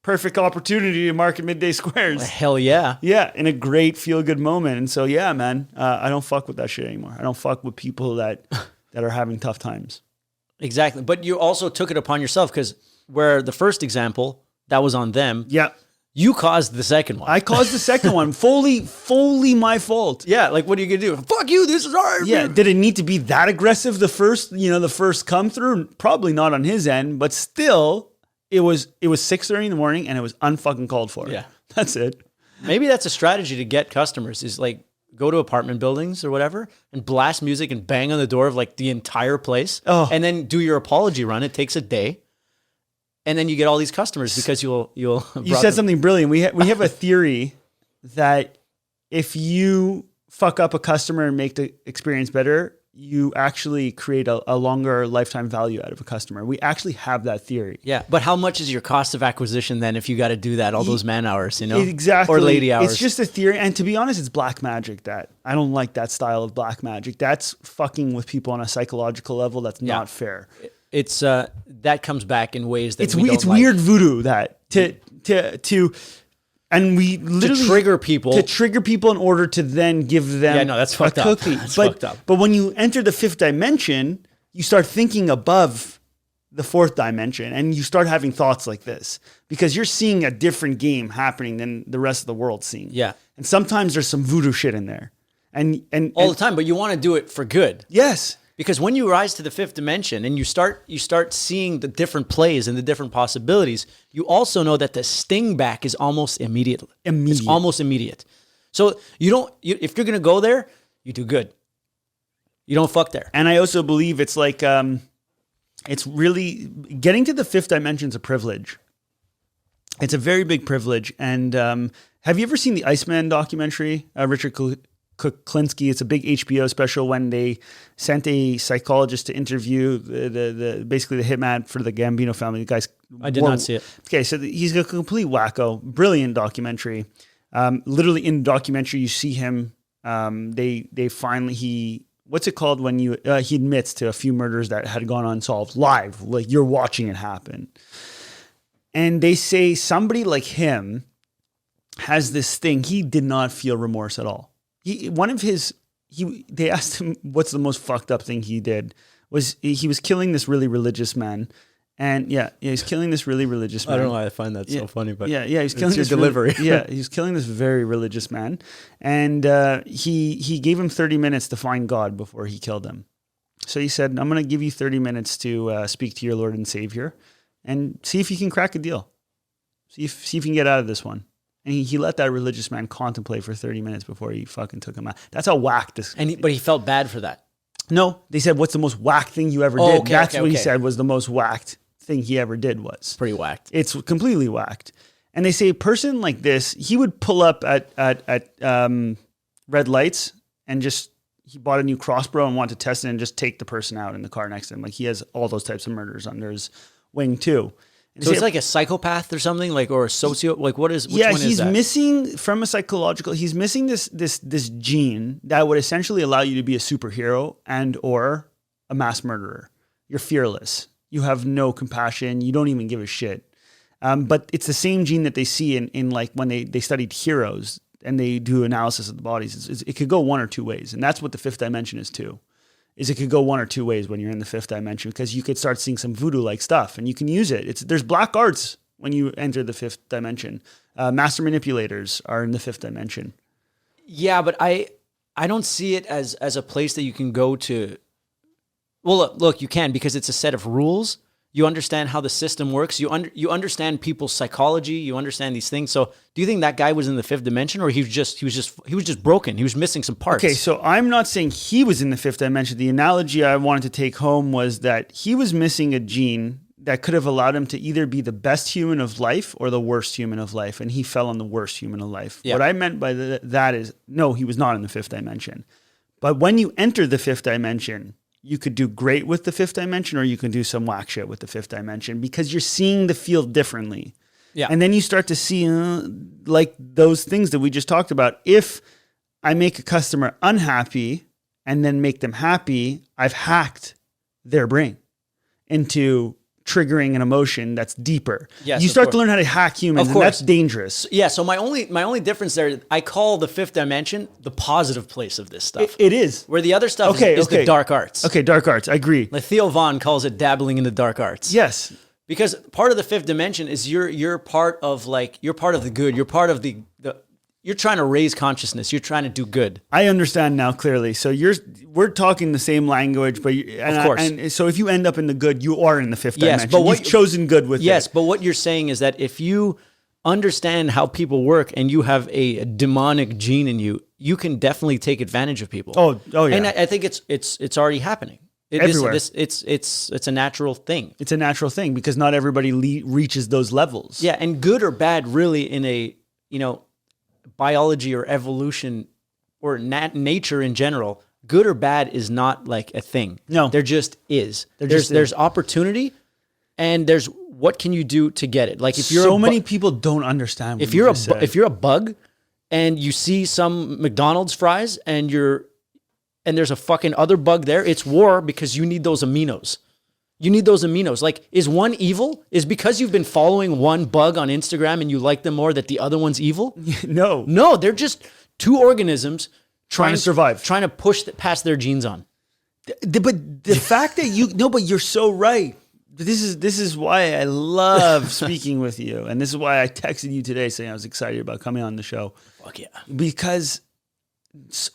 Perfect opportunity to market Midday Squares. Hell yeah. Yeah, in a great feel-good moment. And so, yeah, man, I don't fuck with that shit anymore. I don't fuck with people that are having tough times. Exactly. But you also took it upon yourself, because where the first example, that was on them. Yeah. You caused the second one. I caused the second one. Fully my fault. Yeah, like what are you going to do? Fuck you, this is our... Yeah, did it need to be that aggressive the first come through? Probably not on his end, but still... It was 6:30 in the morning, and it was unfucking called for. Yeah. That's it. Maybe that's a strategy to get customers, is like go to apartment buildings or whatever and blast music and bang on the door of like the entire place. Oh. And then do your apology run. It takes a day. And then you get all these customers because you'll You said something brilliant. We have a theory that if you fuck up a customer and make the experience better, you actually create a longer lifetime value out of a customer. We actually have that theory. Yeah, but how much is your cost of acquisition then if you got to do that, all those man hours, you know? Exactly. Or lady hours. It's just a theory. And to be honest, it's black magic that. I don't like that style of black magic. That's fucking with people on a psychological level. That's not fair. It's that comes back in ways that It's weird voodoo that and we literally to trigger people in order to then give them that's a fucked up. cookie. That's fucked up. But when you enter the fifth dimension, you start thinking above the fourth dimension and you start having thoughts like this because you're seeing a different game happening than the rest of the world's seeing. Yeah. And sometimes there's some voodoo shit in there. And all the time, but you want to do it for good. Yes. Because when you rise to the fifth dimension and you start seeing the different plays and the different possibilities, you also know that the sting back is almost immediate. It's almost immediate. So if you're going to go there, you do good. You don't fuck there. And I also believe it's like, it's really getting to the fifth dimension is a privilege. It's a very big privilege. And have you ever seen the Iceman documentary, Richard Kuklinski? It's a big HBO special when they sent a psychologist to interview basically the hitman for the Gambino family. The guy's I did not see it. Okay, so he's a complete wacko, brilliant documentary. Literally in the documentary, you see him. They finally what's it called when he admits to a few murders that had gone unsolved live, like you're watching it happen. And they say somebody like him has this thing. He did not feel remorse at all. They asked him what's the most fucked up thing he did. He was killing this really religious man. And he's killing this really religious man. I don't know why I find that so funny, but he's killing this delivery. He's killing this very religious man. And he gave him 30 minutes to find God before he killed him. So he said, I'm going to give you 30 minutes to speak to your Lord and Savior and see if you can crack a deal. See if you can get out of this one. And he let that religious man contemplate for 30 minutes before he fucking took him out. That's how whack this. But he felt bad for that. No, they said, "What's the most whack thing you ever did?" That's what he said was the most whacked thing he ever did was. Pretty whacked. It's completely whacked. And they say a person like this, he would pull up at red lights and he bought a new crossbow and wanted to test it and just take the person out in the car next to him. Like he has all those types of murders under his wing too. So it's like a psychopath or something, or a socio. Like what is? Which one he's is that? missing from a psychological. He's missing this gene that would essentially allow you to be a superhero and or a mass murderer. You're fearless. You have no compassion. You don't even give a shit. But it's the same gene that they see in like when they studied heroes and they do analysis of the bodies. It could go one or two ways, and that's what the fifth dimension is too. It could go one or two ways when you're in the fifth dimension because you could start seeing some voodoo-like stuff and you can use it. There's black arts when you enter the fifth dimension. Master manipulators are in the fifth dimension. Yeah, but I don't see it as a place that you can go to. Well, look, you can because it's a set of rules. You understand how the system works. You understand people's psychology. You understand these things. So, do you think that guy was in the fifth dimension, or he was just broken? He was missing some parts. Okay, so I'm not saying he was in the fifth dimension. The analogy I wanted to take home was that he was missing a gene that could have allowed him to either be the best human of life or the worst human of life, and he fell on the worst human of life. Yeah. What I meant by that is, no, he was not in the fifth dimension. But when you enter the fifth dimension, you could do great with the fifth dimension or you can do some whack shit with the fifth dimension because you're seeing the field differently. Yeah. And then you start to see like those things that we just talked about. If I make a customer unhappy and then make them happy, I've hacked their brain into triggering an emotion that's deeper. Yes, you start to learn how to hack humans, and that's dangerous. Yeah, so my only difference there, I call the fifth dimension the positive place of this stuff. It is. Where the other stuff is the dark arts. Okay, dark arts, I agree. Like Theo Von calls it dabbling in the dark arts. Yes. Because part of the fifth dimension is you're part of the good. You're part of the you're trying to raise consciousness. You're trying to do good. I understand now clearly. So we're talking the same language, but of course. And so if you end up in the good, you are in the fifth dimension. But you've chosen good with it. Yes, but what you're saying is that if you understand how people work and you have a demonic gene in you, you can definitely take advantage of people. Oh yeah. And I think it's already happening. Everywhere. It's a natural thing. It's a natural thing because not everybody reaches those levels. Yeah, and good or bad, really, in a biology or evolution or nature in general, good or bad is not like a thing. No. There just is. just There's opportunity, and there's what can you do to get it. Like if you're so many people don't understand what you just said. if you're a bug and you see some McDonald's fries and there's a fucking other bug there, it's war because you need those aminos. You need those aminos. Like, is one evil? Is because you've been following one bug on Instagram and you like them more that the other one's evil? No. No, they're just two organisms Trying to survive. trying to push past their genes on. But the fact that but you're so right. This is why I love speaking with you. And this is why I texted you today saying I was excited about coming on the show. Fuck yeah. Because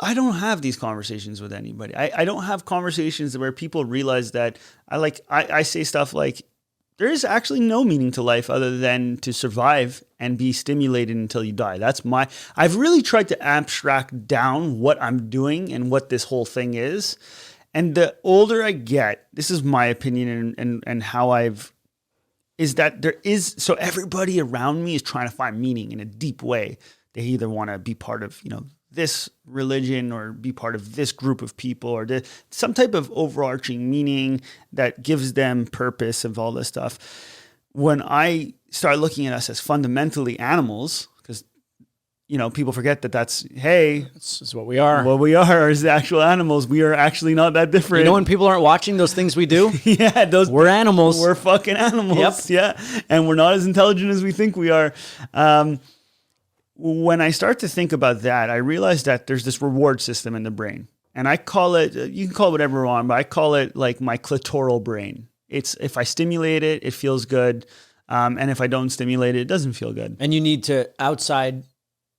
I don't have these conversations with anybody. I don't have conversations where people realize that I say stuff like, there is actually no meaning to life other than to survive and be stimulated until you die. I've really tried to abstract down what I'm doing and what this whole thing is. And the older I get, this is my opinion and how is that so everybody around me is trying to find meaning in a deep way. They either want to be part of, this religion or be part of this group of people or some type of overarching meaning that gives them purpose of all this stuff. When I start looking at us as fundamentally animals, because, people forget that's This is what we are. what we are as actual animals. We are actually not that different. When people aren't watching those things we do, Yeah, we're animals. We're fucking animals. Yep. Yeah. And we're not as intelligent as we think we are. When I start to think about that, I realize that there's this reward system in the brain. And I call it, you can call it whatever you want, but I call it like my clitoral brain. It's if I stimulate it, it feels good. And if I don't stimulate it, it doesn't feel good. And you need to outside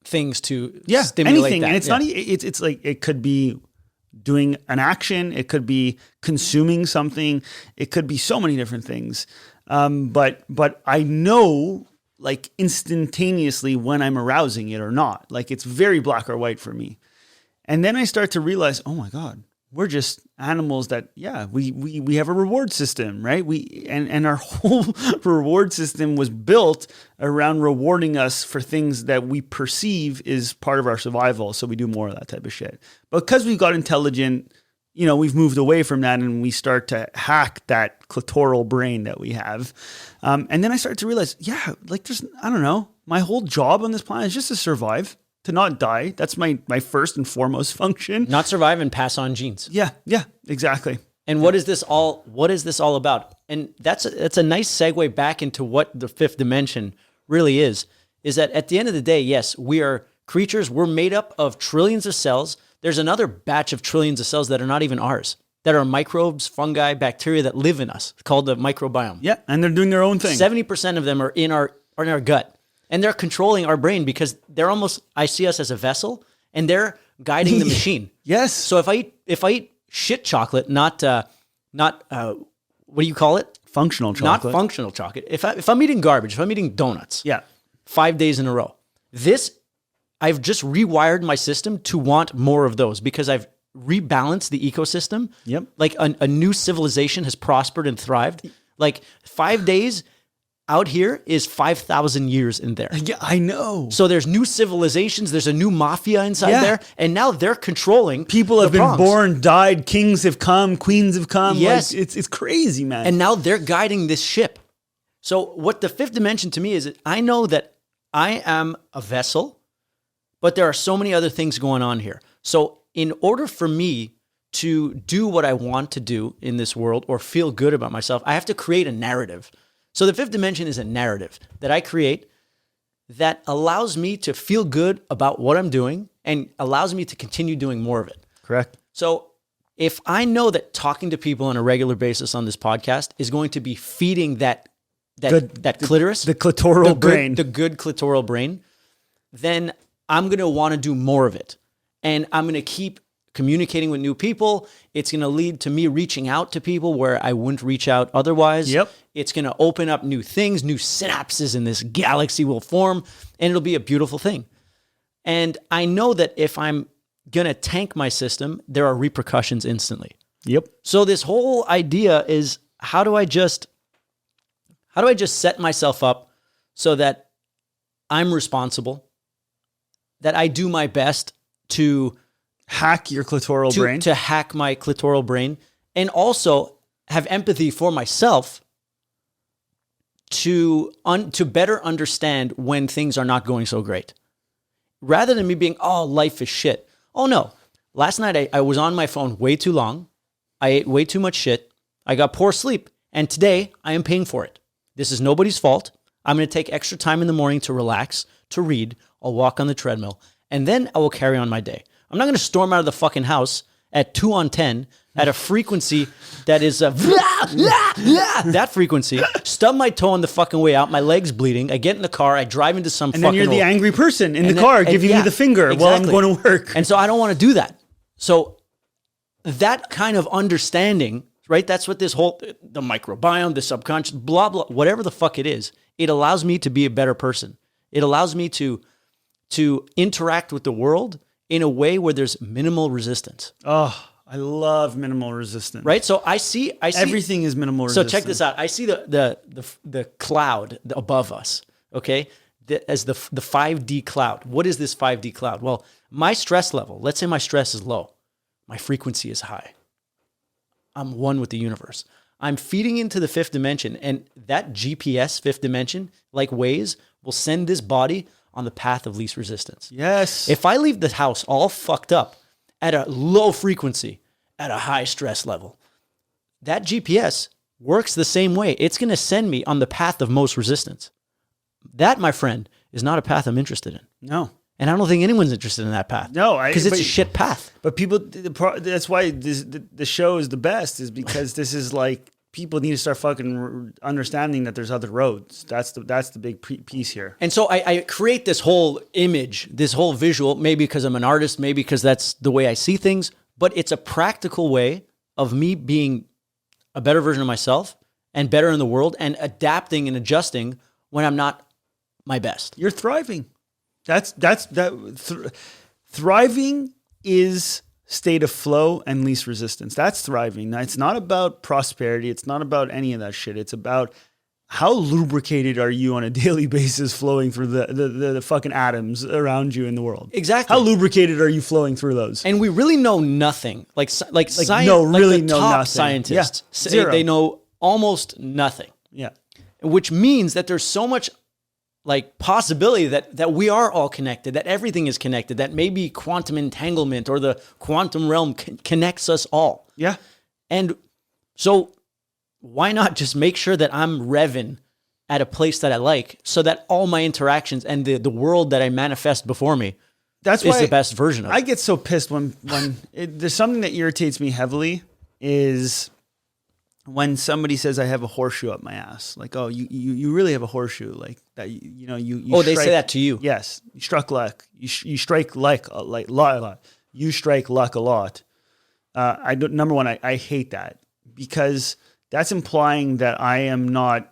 things to Yeah, stimulate anything. that. And it's not, it's like, it could be doing an action. It could be consuming something. It could be so many different things. But I know like instantaneously when I'm arousing it or not. Like it's very black or white for me. And then I start to realize, oh my God, we're just animals that, we have a reward system, right? And our whole reward system was built around rewarding us for things that we perceive is part of our survival. So we do more of that type of shit. But because we've got intelligent, we've moved away from that and we start to hack that clitoral brain that we have. And then I start to realize, I don't know, my whole job on this planet is just to survive, to not die. That's my first and foremost function. Not survive and pass on genes. Yeah, exactly. And what is this all about? And that's a nice segue back into what the fifth dimension really is that at the end of the day, yes, we are creatures. We're made up of trillions of cells. There's another batch of trillions of cells that are not even ours, that are microbes, fungi, bacteria that live in us, called the microbiome. Yeah, and they're doing their own thing. 70% of them are in our gut, and they're controlling our brain because they're almost, I see us as a vessel, and they're guiding the machine. Yes. So if I eat shit chocolate, not what do you call it? Functional chocolate. Not functional chocolate. If I'm eating garbage, if I'm eating donuts, 5 days in a row, I've just rewired my system to want more of those because I've rebalanced the ecosystem. Yep. Like a new civilization has prospered and thrived. Like 5 days out here is 5,000 years in there. Yeah, I know. So there's new civilizations. There's a new mafia inside there. And now they're controlling. People have been prongs. born, died, kings have come, queens have come. Yes. Like, it's crazy, man. And now they're guiding this ship. So what the fifth dimension to me is, I know that I am a vessel, but there are so many other things going on here. So in order for me to do what I want to do in this world or feel good about myself, I have to create a narrative. So the fifth dimension is a narrative that I create that allows me to feel good about what I'm doing and allows me to continue doing more of it. Correct. So if I know that talking to people on a regular basis on this podcast is going to be feeding that clitoris, the clitoral brain, the good clitoral brain, then I'm going to want to do more of it. And I'm going to keep communicating with new people. It's going to lead to me reaching out to people where I wouldn't reach out otherwise. Yep. It's going to open up new things, new synapses in this galaxy will form, and it'll be a beautiful thing. And I know that if I'm going to tank my system, there are repercussions instantly. Yep. So this whole idea is, how do I just set myself up so that I'm responsible, that I do my best to Hack your clitoral brain. To hack my clitoral brain, and also have empathy for myself to better understand when things are not going so great. Rather than me being, oh, life is shit. Oh, no. Last night, I was on my phone way too long. I ate way too much shit. I got poor sleep. And today, I am paying for it. This is nobody's fault. I'm going to take extra time in the morning to relax, to read. I'll walk on the treadmill. And then I will carry on my day. I'm not going to storm out of the fucking house at 2 on 10 at a frequency that is that frequency. Stub my toe on the fucking way out. My leg's bleeding. I get in the car. I drive into some and fucking... then you're the angry person in the car giving me the finger while I'm going to work. And so I don't want to do that. So that kind of understanding, right? That's what this whole, the microbiome, the subconscious, blah, blah, whatever the fuck it is, it allows me to be a better person. It allows me to interact with the world in a way where there's minimal resistance. Oh, I love minimal resistance. Right? So I see everything is minimal resistance. So check this out. I see the cloud above us, okay? As the 5D cloud. What is this 5D cloud? Well, my stress level, let's say my stress is low. My frequency is high. I'm one with the universe. I'm feeding into the fifth dimension, and that GPS, fifth dimension, like Waze, will send this body on the path of least resistance. Yes. If I leave the house all fucked up at a low frequency, at a high stress level, that GPS works the same way. It's going to send me on the path of most resistance. That, my friend, is not a path I'm interested in. No. And I don't think anyone's interested in that path. No. Because it's a shit path. But people, that's why the show is the best, is because this is like, people need to start fucking understanding that there's other roads. That's the big piece here. And so I create this whole image, this whole visual, maybe because I'm an artist, maybe because that's the way I see things, but it's a practical way of me being a better version of myself and better in the world and adapting and adjusting when I'm not my best. You're thriving. Thriving is state of flow and least resistance. That's thriving. Now, it's not about prosperity. It's not about any of that shit. It's about how lubricated are you on a daily basis flowing through the fucking atoms around you in the world. Exactly. How lubricated are you flowing through those? And we really know nothing. Like science, no, really like the know top nothing. scientists say Zero. they know almost nothing. Yeah. Which means that there's so much like possibility that we are all connected, that everything is connected, that maybe quantum entanglement or the quantum realm connects us all. Yeah. And so why not just make sure that I'm revving at a place that I like so that all my interactions and the world that I manifest before me is the best version of it. I get so pissed when there's something that irritates me heavily is when somebody says I have a horseshoe up my ass. Like, oh, you really have a horseshoe. Like that, you oh, they say that to you. Yes. You struck luck. You strike like a lot. You strike luck a lot. Number one, I hate that because that's implying that I am not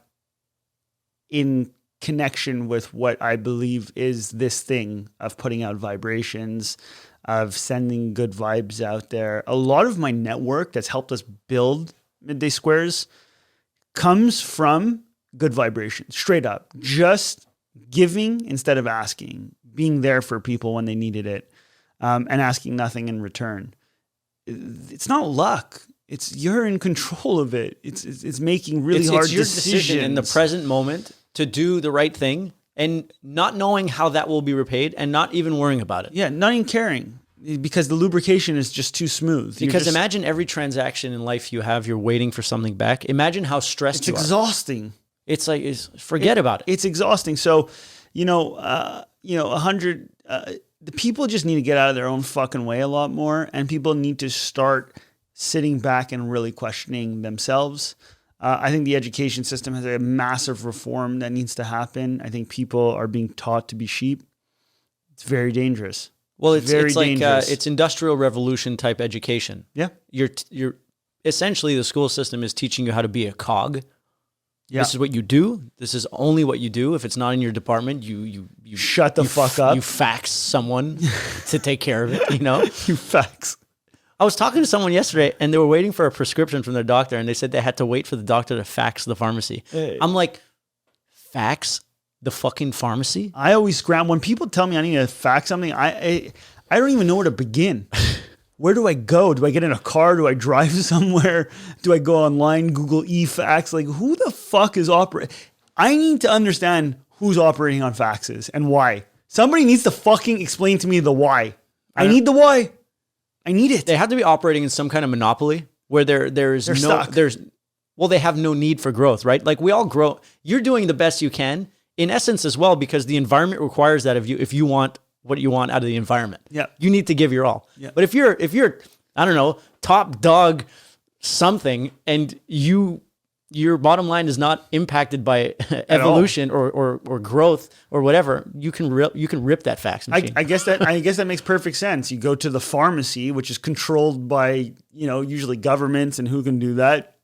in connection with what I believe is this thing of putting out vibrations, of sending good vibes out there. A lot of my network that's helped us build Midday Squares comes from good vibrations, straight up. Just giving instead of asking, being there for people when they needed it, and asking nothing in return. It's not luck. You're in control of it. It's making really hard it's your decisions decision in the present moment to do the right thing and not knowing how that will be repaid and not even worrying about it. Yeah, not even caring because the lubrication is just too smooth. Because imagine every transaction in life you have, you're waiting for something back. Imagine how stressed you are. It's exhausting. It's like, forget about it. It's exhausting. So, 100, the people just need to get out of their own fucking way a lot more, and people need to start sitting back and really questioning themselves. I think the education system has a massive reform that needs to happen. I think people are being taught to be sheep. It's very dangerous. Well, it's like dangerous. it's industrial revolution type education. Yeah. You're essentially, the school system is teaching you how to be a cog. Yeah. This is what you do. This is only what you do. If it's not in your department, you shut the fuck up. You fax someone to take care of it, You fax. I was talking to someone yesterday and they were waiting for a prescription from their doctor and they said they had to wait for the doctor to fax the pharmacy. Hey. I'm like, fax the fucking pharmacy? I always scramble when people tell me I need to fax something. I don't even know where to begin. where do I go? Do I get in a car? Do I drive somewhere? Do I go online, Google e-fax? Like, who the fuck is operating? I need to understand who's operating on faxes and why. Somebody needs to fucking explain to me the why. I need the why. I need it. They have to be operating in some kind of monopoly where they have no need for growth, right? Like we all grow. You're doing the best you can in essence as well, because the environment requires that of you. If you want what you want out of the environment, you need to give your all. Yeah. But if you're, I don't know, top dog something, and your bottom line is not impacted by evolution or growth or whatever, you can rip that fax machine. I guess that makes perfect sense. You go to the pharmacy, which is controlled by, usually governments and who can do that.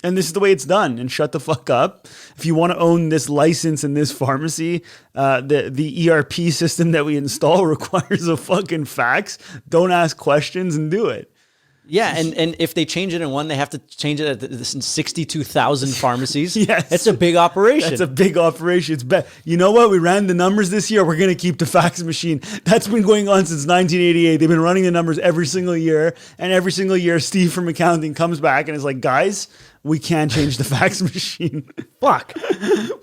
And this is the way it's done, and shut the fuck up. If you want to own this license in this pharmacy, the ERP system that we install requires a fucking fax. Don't ask questions and do it. Yeah, and if they change it in one, they have to change it at 62,000 pharmacies. Yes. It's a big operation. That's a big operation. It's you know what? We ran the numbers this year. We're going to keep the fax machine. That's been going on since 1988. They've been running the numbers every single year. And every single year, Steve from accounting comes back and is like, guys, we can't change the fax machine. Fuck.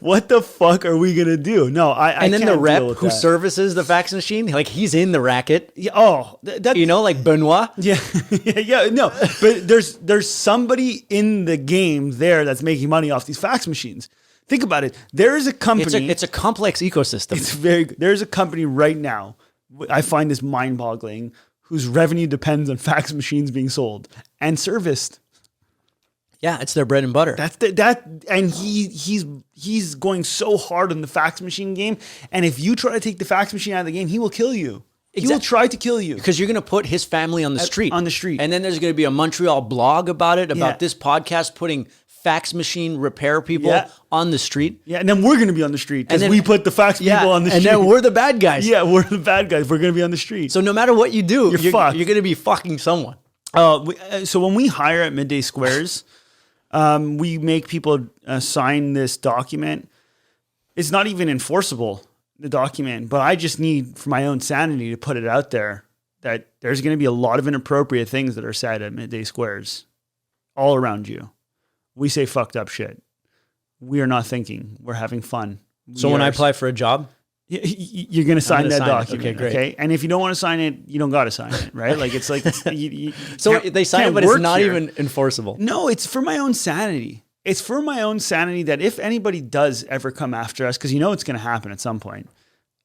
What the fuck are we going to do? No, I And then can't the rep deal with who that. services the fax machine, like he's in the racket. Yeah, like Benoit. Yeah, no. But there's somebody in the game there that's making money off these fax machines. Think about it. There is a company. It's a complex ecosystem. There's a company right now. I find this mind-boggling. Whose revenue depends on fax machines being sold and serviced. Yeah, it's their bread and butter. And he's going so hard on the fax machine game. And if you try to take the fax machine out of the game, he will kill you. He will try to kill you. Because you're going to put his family on the street. On the street. And then there's going to be a Montreal blog about it, about this podcast putting fax machine repair people on the street. Yeah, and then we're going to be on the street because we put the fax people on the street. And then we're the bad guys. Yeah, we're the bad guys. We're going to be on the street. So no matter what you do, you're fucked. You're going to be fucking someone. So when we hire at Midday Squares, we make people sign this document. It's not even enforceable, the document, but I just need, for my own sanity, to put it out there that there's going to be a lot of inappropriate things that are said at Midday Squares all around you. We say fucked up shit. We are not thinking. We're having fun. So when I apply for a job? You're going to sign that document. Okay, great. Okay? And if you don't want to sign it, you don't got to sign it, right? Like, it's like... So they sign it, but it's not even enforceable. No, it's for my own sanity. It's for my own sanity that if anybody does ever come after us, because it's going to happen at some point,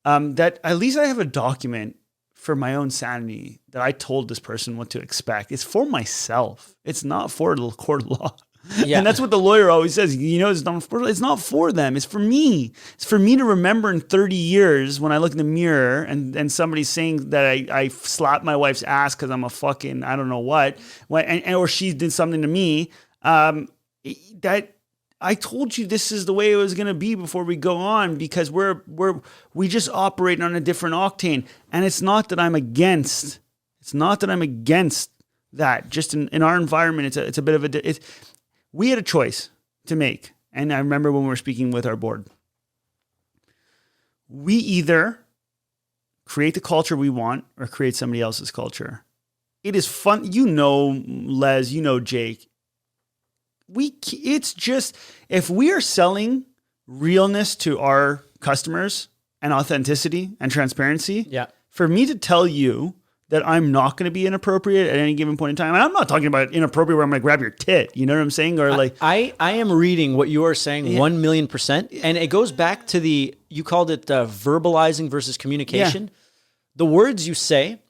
that at least I have a document for my own sanity that I told this person what to expect. It's for myself. It's not for the court of law. Yeah. And that's what the lawyer always says. It's not for them. It's for me. It's for me to remember in 30 years when I look in the mirror and somebody's saying that I slapped my wife's ass because I'm a fucking I don't know what, or she did something to me. That I told you this is the way it was going to be before we go on, because we just operate on a different octane. And it's not that I'm against. It's not that I'm against that. Just in our environment, it's a bit of a. We had a choice to make. And I remember when we were speaking with our board, we either create the culture we want or create somebody else's culture. It is fun. Les, Jake. It's just, if we are selling realness to our customers and authenticity and transparency, for me to tell you that I'm not going to be inappropriate at any given point in time. And I'm not talking about inappropriate where I'm going to grab your tit. You know what I'm saying? Or like, I am reading what you are saying 1,000,000%. And it goes back to you called it verbalizing versus communication. Yeah. The words you say,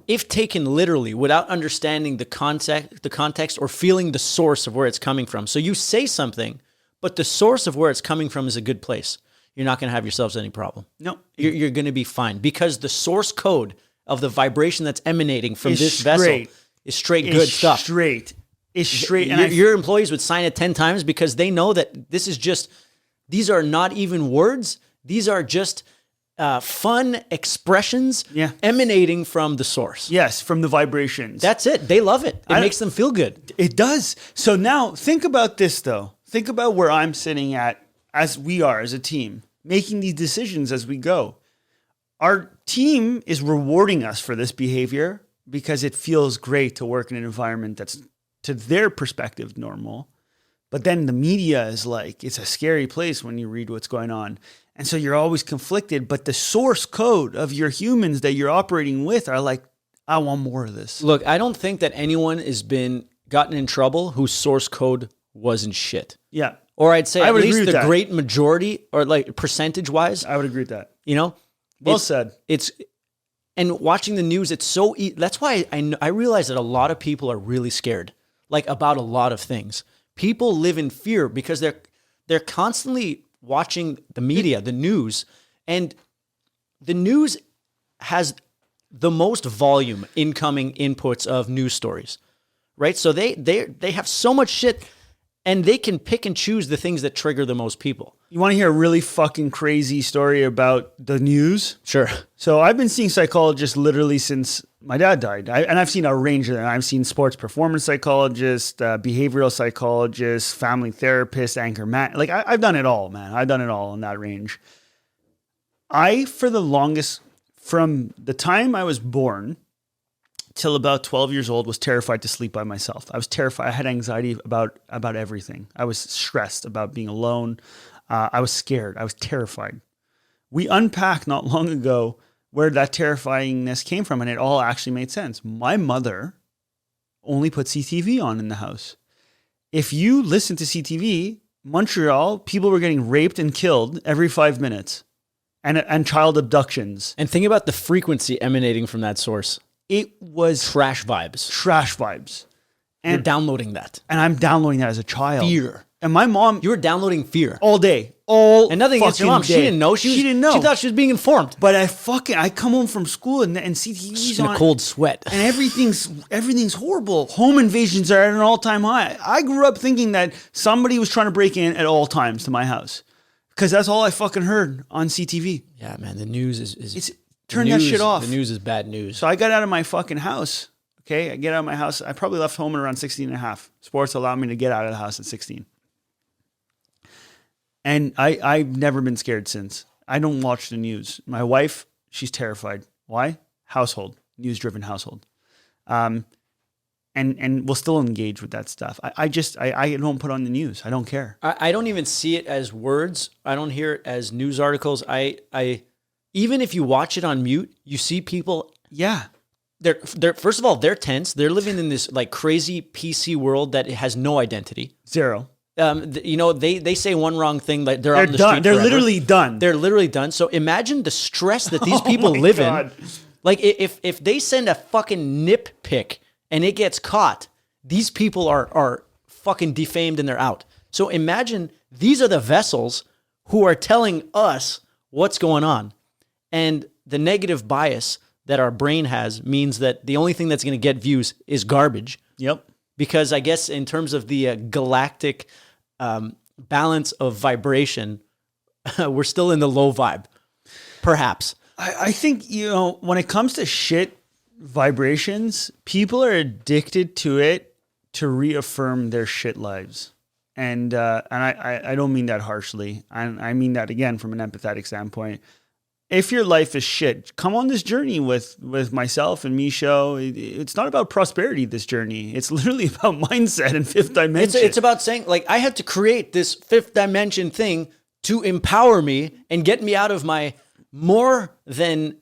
if taken literally without understanding the context or feeling the source of where it's coming from. So you say something, but the source of where it's coming from is a good place. You're not going to have yourselves any problem. No. You're going to be fine, because the source code of the vibration that's emanating from this vessel is straight good stuff. It's straight. Your employees would sign it 10 times because they know that these are not even words. These are just fun expressions emanating from the source. Yes, from the vibrations. That's it. They love it. It makes them feel good. It does. So now think about this, though. Think about where I'm sitting at as we are as a team, making these decisions as we go. Our team is rewarding us for this behavior because it feels great to work in an environment that's, to their perspective, normal. But then the media is like, it's a scary place when you read what's going on. And so you're always conflicted. But the source code of your humans that you're operating with are like, I want more of this. Look, I don't think that anyone has gotten in trouble whose source code wasn't shit. Yeah. Or I'd say I at would least agree with the that. great majority, or like percentage-wise, I would agree with that. you know? Well said. And watching the news, it's so that's why I realize that a lot of people are really scared, like about a lot of things. People live in fear because they're constantly watching the media, the news, and the news has the most volume incoming inputs of news stories, right? So they have so much shit, and they can pick and choose the things that trigger the most people. You want to hear a really fucking crazy story about the news? Sure. So I've been seeing psychologists literally since my dad died. And I've seen a range of them. I've seen sports performance psychologists, behavioral psychologists, family therapists, anchor man. Like I've done it all, man. I've done it all in that range. For the longest, from the time I was born till about 12 years old, was terrified to sleep by myself. I was terrified. I had anxiety about everything. I was stressed about being alone. I was scared. I was terrified. We unpacked not long ago where that terrifyingness came from, and it all actually made sense. My mother only put CTV on in the house. If you listen to CTV, Montreal, people were getting raped and killed every 5 minutes, and child abductions. And think about the frequency emanating from that source. It was Trash vibes. trash vibes. You're And, downloading that. and I'm downloading that as a child. Fear. And my mom, You were downloading fear. all day, And nothing against your fucking mom. She day. didn't know. She didn't know. She thought she was being informed. But I come home from school and CTV's In on. a cold sweat. And everything's horrible. Home invasions are at an all-time high. I grew up thinking that somebody was trying to break in at all times to my house, because that's all I fucking heard on CTV. Yeah, man. The news is Turn that shit off. The news is bad news. So I got out of my fucking house. Okay, I get out of my house. I probably left home at around 16 and a half. Sports allowed me to get out of the house at 16. And I've never been scared since. I don't watch the news. My wife, she's terrified. Why? Household, news-driven household. And we'll still engage with that stuff. I don't put on the news. I don't care. I don't even see it as words. I don't hear it as news articles. I even if you watch it on mute, you see people. Yeah. They're first of all, they're tense. They're living in this like crazy PC world that has no identity. Zero. They say one wrong thing, like they're on the done. street. They're forever. literally done. They're literally done. So imagine the stress that these people my live God. in. Like if they send a fucking nip pic and it gets caught, these people are fucking defamed and they're out. So imagine these are the vessels who are telling us what's going on. And the negative bias that our brain has means that the only thing that's going to get views is garbage. Yep. Because I guess in terms of the galactic balance of vibration, we're still in the low vibe, perhaps. I think, when it comes to shit vibrations, people are addicted to it to reaffirm their shit lives. And I don't mean that harshly. I mean that, again, from an empathetic standpoint. If your life is shit, come on this journey with myself and MISCHO. It's not about prosperity, this journey. It's literally about mindset and fifth dimension. It's about saying, like, I had to create this fifth dimension thing to empower me and get me out of my more than,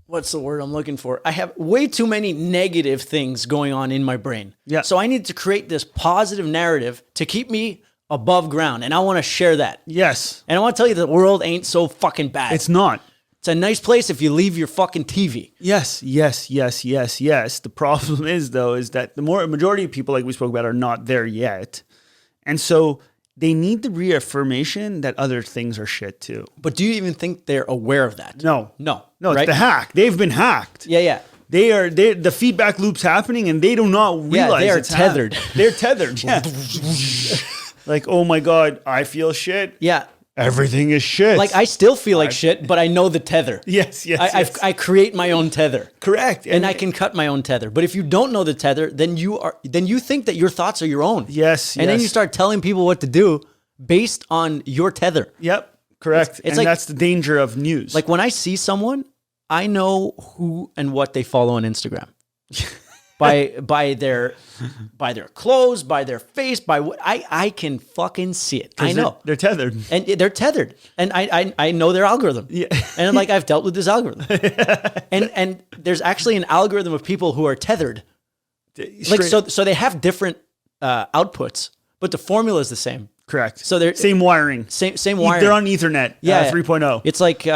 what's the word I'm looking for? I have way too many negative things going on in my brain. Yeah. So I need to create this positive narrative to keep me above ground. And I want to share that. Yes. And I want to tell you the world ain't so fucking bad. It's not. It's a nice place if you leave your fucking TV. Yes. The problem is, though, is that the majority of people, like we spoke about, are not there yet. And so they need the reaffirmation that other things are shit too. But do you even think they're aware of that? No. It's right? the hack. They've been hacked. Yeah. The feedback loop's happening and they do not realize they are it's tethered. They're tethered. Yeah. Like, oh my God, I feel shit. Yeah. Everything is shit. Like I still feel like shit, but I know the tether. Yes. I create my own tether. Correct. And I can cut my own tether. But if you don't know the tether, then you think that your thoughts are your own. Yes. And then you start telling people what to do based on your tether. Yep. Correct. It's and like, that's the danger of news. Like when I see someone I know who and what they follow on Instagram. by their clothes, by their face, by what I can fucking see it. I know they're tethered, and they're tethered, and I know their algorithm. Yeah. And like I've dealt with this algorithm, and there's actually an algorithm of people who are tethered, like so they have different outputs, but the formula is the same. Correct. So they're same wiring, same wiring. They're on Ethernet. Yeah, 3.0. It's like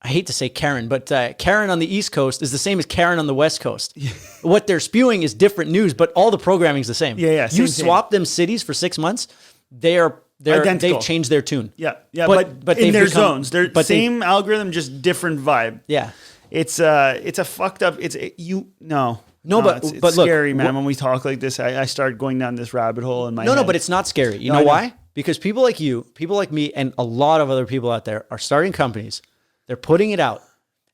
I hate to say Karen, but Karen on the East Coast is the same as Karen on the West Coast. What they're spewing is different news, but all the programming is the same. Yeah. You swap them cities for 6 months, they've changed their tune. Yeah. But in their zones, they're same algorithm, just different vibe. Yeah. It's a fucked up. It's scary, look, man. When we talk like this, I start going down this rabbit hole in my head. No, but it's not scary. You know why? Because people like you, people like me, and a lot of other people out there are starting companies. They're putting it out,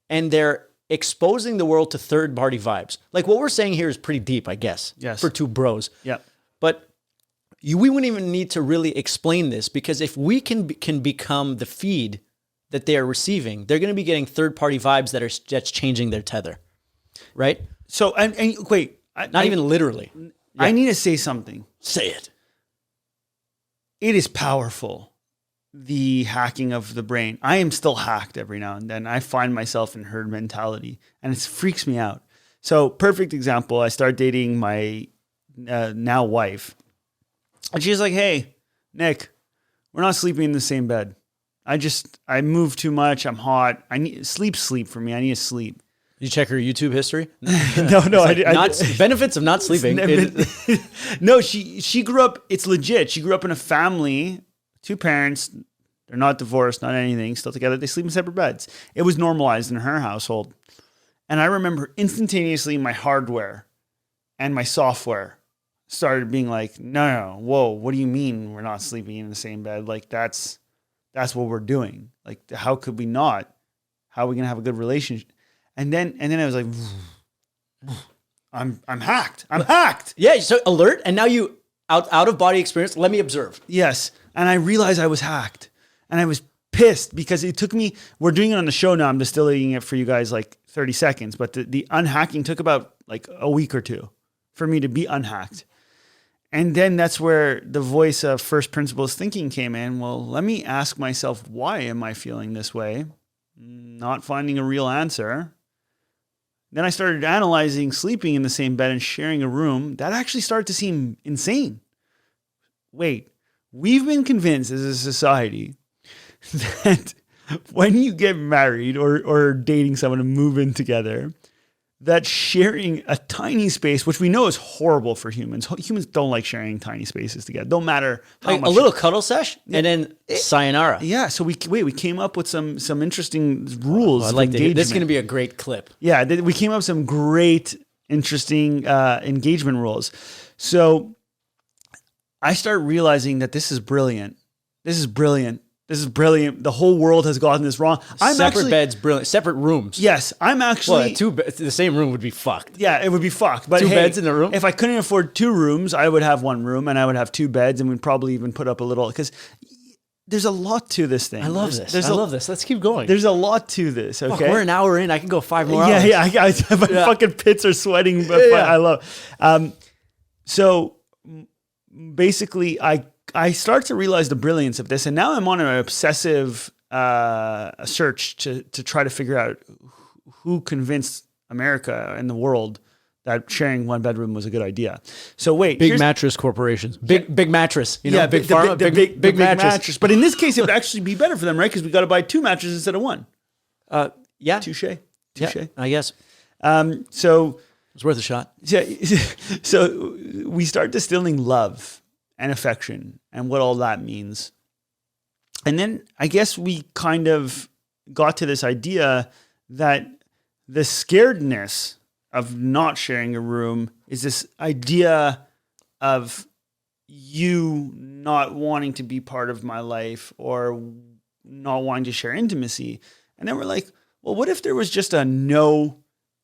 and they're exposing the world to third-party vibes. Like what we're saying here is pretty deep, I guess. Yes. For two bros. Yeah. But we wouldn't even need to really explain this, because if we can become the feed that they are receiving, they're going to be getting third-party vibes that's changing their tether, right? So and wait, not even literally. I need to say something. Say it. It is powerful. The hacking of the brain. I am still hacked every now and then. I find myself in herd mentality, and it freaks me out. So, perfect example. I start dating my now wife, and she's like, "Hey, Nick, we're not sleeping in the same bed. I move too much. I'm hot. I need sleep for me. I need to sleep." You check her YouTube history? No. Benefits of not sleeping. No, she grew up. It's legit. She grew up in a family. 2 parents, they're not divorced, not anything, still together. They sleep in separate beds. It was normalized in her household. And I remember instantaneously my hardware and my software started being like, no, whoa, what do you mean we're not sleeping in the same bed? Like that's what we're doing. Like how could we not? How are we going to have a good relationship? And then I was like, I'm hacked. I'm hacked. Yeah, so alert, and now you out of body experience, let me observe. Yes. And I realized I was hacked, and I was pissed because it took me, we're doing it on the show now. I'm distillating it for you guys like 30 seconds, but the unhacking took about like a week or two for me to be unhacked. And then that's where the voice of first principles thinking came in. Well, let me ask myself, why am I feeling this way? Not finding a real answer. Then I started analyzing sleeping in the same bed and sharing a room. That actually started to seem insane. Wait. We've been convinced as a society that when you get married or dating someone and move in together, that sharing a tiny space, which we know is horrible for humans. Humans don't like sharing tiny spaces together. Don't matter how like much. A little cuddle sesh and then sayonara. Yeah. So we came up with some interesting rules. I like this is going to be a great clip. Yeah. We came up with some great, interesting engagement rules. So I start realizing that this is brilliant. This is brilliant. The whole world has gotten this wrong. Separate beds, brilliant. Separate rooms. Yes, I'm actually... Well, the same room would be fucked. Yeah, it would be fucked. But 2 beds in a room? If I couldn't afford 2 rooms, I would have 1 room and I would have 2 beds, and we'd probably even put up a little... Because there's a lot to this thing. I love this. Let's keep going. There's a lot to this, okay? Fuck, we're an hour in. I can go 5 more hours. Yeah, my fucking pits are sweating. But I love... So basically, I start to realize the brilliance of this, and now I'm on an obsessive search to try to figure out who convinced America and the world that sharing 1 bedroom was a good idea. So wait, big mattress corporations, big mattress, big pharma, big mattress. But in this case, it would actually be better for them, right? Because we got to buy 2 mattresses instead of 1. Yeah, touche. Yeah, I guess. So it's worth a shot. Yeah. So we start distilling love and affection and what all that means. And then I guess we kind of got to this idea that the scaredness of not sharing a room is this idea of you not wanting to be part of my life or not wanting to share intimacy. And then we're like, well, what if there was just a no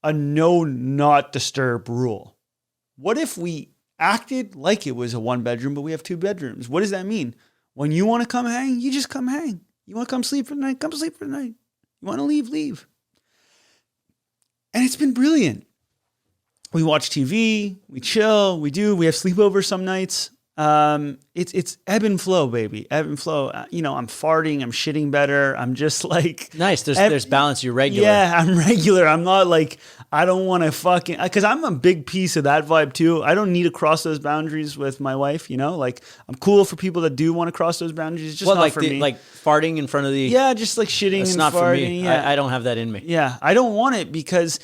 not disturb rule? What if we acted like it was a 1 bedroom, but we have 2 bedrooms? What does that mean? When you want to come hang, you just come hang. You want to come sleep for the night, come sleep for the night. You want to leave, leave. And it's been brilliant. We watch TV, we chill, we have sleepovers some nights. It's ebb and flow, baby. Ebb and flow. I'm farting, I'm shitting better. I'm just like nice. There's balance. You're regular. Yeah, I'm regular. I'm not like, I don't want to fucking, because I'm a big piece of that vibe too. I don't need to cross those boundaries with my wife. Like I'm cool for people that do want to cross those boundaries. It's just not for me. Like farting in front of the. Yeah, just like shitting It's and not farting. for me. Yeah. I don't have that in me. Yeah, I don't want it because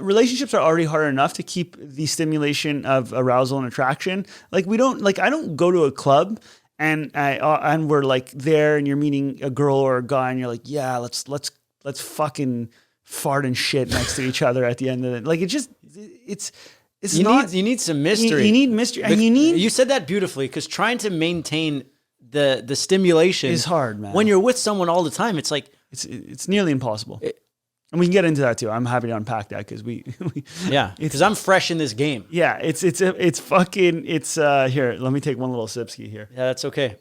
relationships are already hard enough to keep the stimulation of arousal and attraction. Like I don't go to a club and we're like there and you're meeting a girl or a guy and you're like, yeah, let's fucking fart and shit next to each other at the end of it. Like You need some mystery. You need mystery, and You said that beautifully because trying to maintain the stimulation is hard, man. When you're with someone all the time, it's like it's nearly impossible. And we can get into that too. I'm happy to unpack that because because I'm fresh in this game. Yeah, it's here. Let me take one little sipski here. Yeah, that's okay.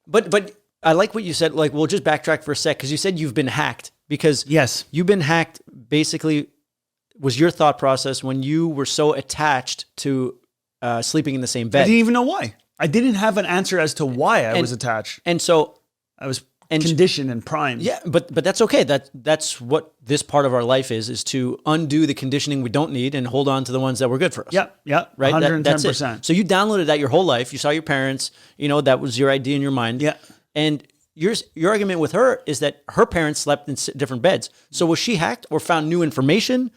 But I like what you said. Like, we'll just backtrack for a sec because you said you've been hacked. Because yes, you've been hacked. Basically, was your thought process when you were so attached to sleeping in the same bed? I didn't even know why. I didn't have an answer as to why I was attached, and so I was conditioned and primed. Yeah, but that's okay. That's what this part of our life is to undo the conditioning we don't need and hold on to the ones that were good for us. Yeah, right. 110%. So you downloaded that your whole life. You saw your parents. That was your idea in your mind. Yeah, and your argument with her is that her parents slept in different beds. So was she hacked or found new information?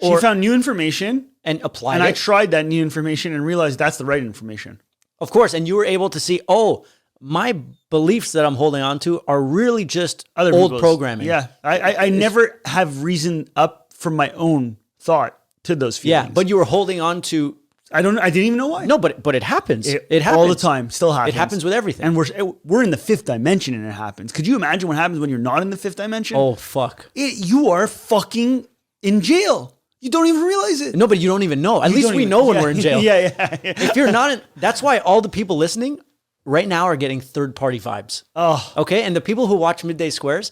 She found new information and applied it. And I tried that new information and realized that's the right information. Of course. And you were able to see, my beliefs that I'm holding on to are really just other old people's programming. Yeah. I never have reason up from my own thought to those feelings. Yeah. But you were holding on to. I didn't even know why. No, but it happens. It happens all the time. Still happens. It happens with everything. And we're in the fifth dimension and it happens. Could you imagine what happens when you're not in the fifth dimension? Oh, fuck. You are fucking in jail. You don't even realize it. No, but you don't even know. At least we know when we're in jail. Yeah. If you're not in, that's why all the people listening right now are getting third-party vibes. Oh. Okay? And the people who watch Midday Squares,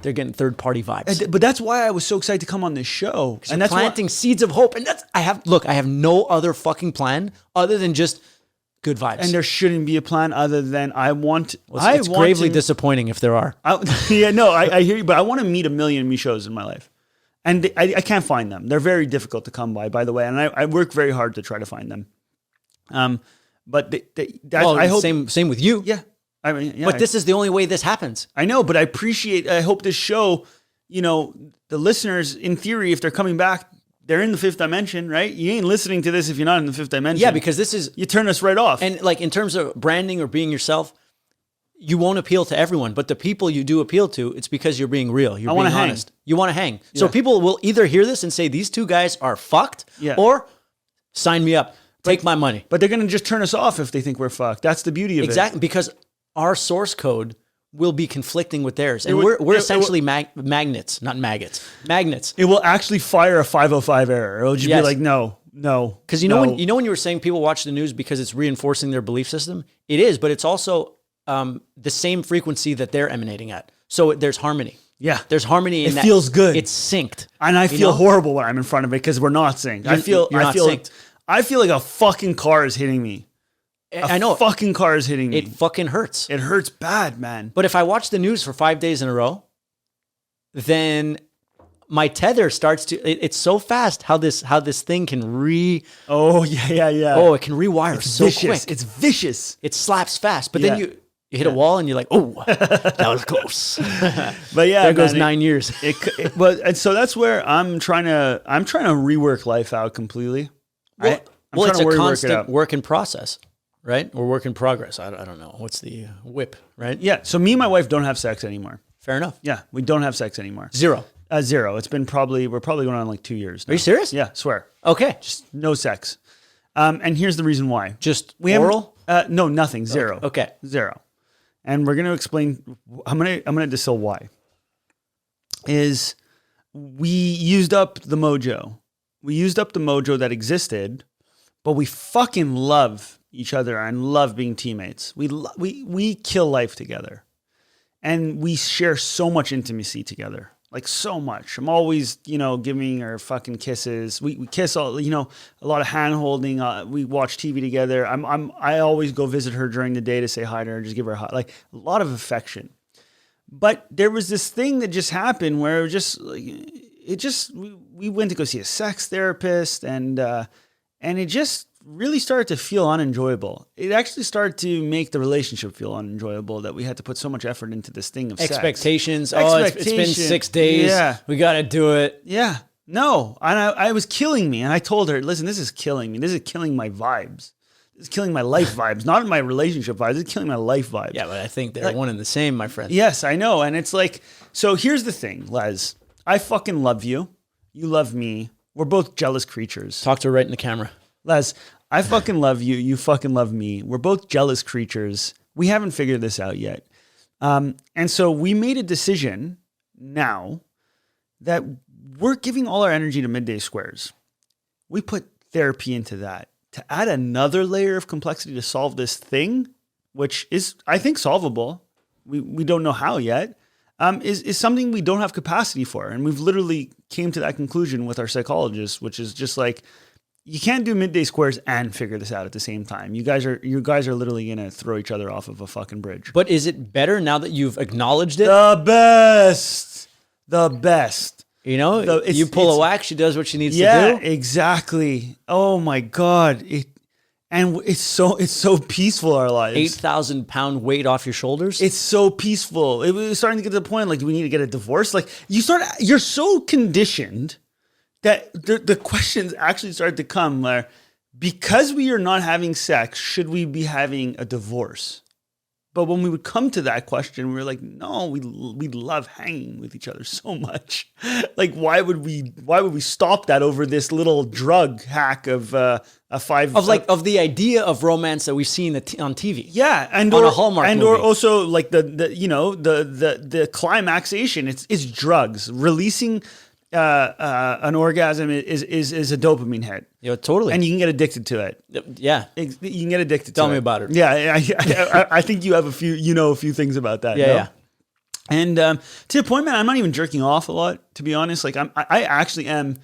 they're getting third-party vibes. But that's why I was so excited to come on this show. And that's planting seeds of hope. And I have no other fucking plan other than just good vibes. And there shouldn't be a plan other than it's gravely disappointing if there are. I hear you, but I want to meet a million Mischos in my life. And I can't find them. They're very difficult to come by the way. And I work very hard to try to find them. But I hope same with you. Yeah. I mean, yeah. But this is the only way this happens. I know, but I hope this show, the listeners, in theory, if they're coming back, they're in the fifth dimension, right? You ain't listening to this if you're not in the fifth dimension. Yeah, because you turn us right off. And like in terms of branding or being yourself, you won't appeal to everyone, but the people you do appeal to, it's because you're being real. You're being honest. You want to hang. Yeah. So people will either hear this and say, these two guys are fucked, or sign me up, take my money. But they're going to just turn us off if they think we're fucked. That's the beauty of it. Exactly, because our source code will be conflicting with theirs. And we're essentially magnets, not maggots. Magnets. It will actually fire a 505 error. It'll just be like, no. Because when you were saying people watch the news because it's reinforcing their belief system, it is, but it's also the same frequency that they're emanating at. So there's harmony. Yeah. There's harmony in that. It feels good. It's synced. And I feel horrible when I'm in front of it because we're not synced. You're not synced. I feel like a fucking car is hitting me. I know. A fucking car is hitting me. It fucking hurts. It hurts bad, man. But if I watch the news for 5 days in a row, then my tether starts to. It's so fast how this thing can Oh yeah. Oh, it can rewire it's so vicious. quick. It's vicious. It slaps fast, but then you hit a wall and you're like, oh, that was close. But yeah, there goes 9 years. And so that's where I'm trying to rework life out completely. Well, it's a constant work in process, right? Or work in progress. I don't know. What's the whip, right? Yeah. So me and my wife don't have sex anymore. Fair enough. Yeah, we don't have sex anymore. Zero. It's been we're probably going on like 2 years now. Are you serious? Yeah, swear. Okay. Just no sex. And here's the reason why. Just oral? No, nothing. Zero. Okay. Zero. And we're going to explain. I'm going to distill why. Is we used up the mojo. We used up the mojo that existed, but we fucking love each other and love being teammates. We kill life together. And we share so much intimacy together. Like so much. I'm always, giving her fucking kisses. We kiss all, a lot of hand holding. We watch TV together. I always go visit her during the day to say hi to her, just give her a hug. Like a lot of affection. But there was this thing that just happened where we went to go see a sex therapist, and it just really started to feel unenjoyable. It actually started to make the relationship feel unenjoyable that we had to put so much effort into this thing of expectations. Sex. Oh, it's been 6 days. Yeah. We got to do it. Yeah. No. And I was killing me. And I told her, listen, this is killing me. This is killing my vibes. This is killing my life vibes, not my relationship vibes. This is killing my life vibes. Yeah, but I think they're one and the same, my friend. Yes, I know. And it's like, so here's the thing, Les. I fucking love you. You love me. We're both jealous creatures. Talk to her right in the camera. Les, I fucking love you. You fucking love me. We're both jealous creatures. We haven't figured this out yet. And so we made a decision now that we're giving all our energy to midday squares. We put therapy into that to add another layer of complexity to solve this thing, which is, I think, solvable. We don't know how yet. Is something we don't have capacity for. And we've literally came to that conclusion with our psychologist, which is just like, you can't do midday squares and figure this out at the same time. You guys are literally going to throw each other off of a fucking bridge. But is it better now that you've acknowledged it? The best. You pull a whack, she does what she needs to do. Yeah, exactly. Oh my God. It's so peaceful, our lives. 8,000-pound weight off your shoulders. It's so peaceful. It was starting to get to the point, like, do we need to get a divorce? Like, you're so conditioned that the questions actually started to come where, because we are not having sex, should we be having a divorce? But when we would come to that question, we were like, no, we love hanging with each other so much. Like, why would we stop that over this little drug hack of the idea of romance that we've seen on TV? Yeah, on a Hallmark movie. Or also like the climaxation. It's drugs. Releasing an orgasm is a dopamine hit. Yeah, totally. And you can get addicted to it. Yeah. You can get addicted to it. Tell me about it. Yeah, I think you have a few things about that. Yeah. And to the point, man, I'm not even jerking off a lot, to be honest. Like I actually am.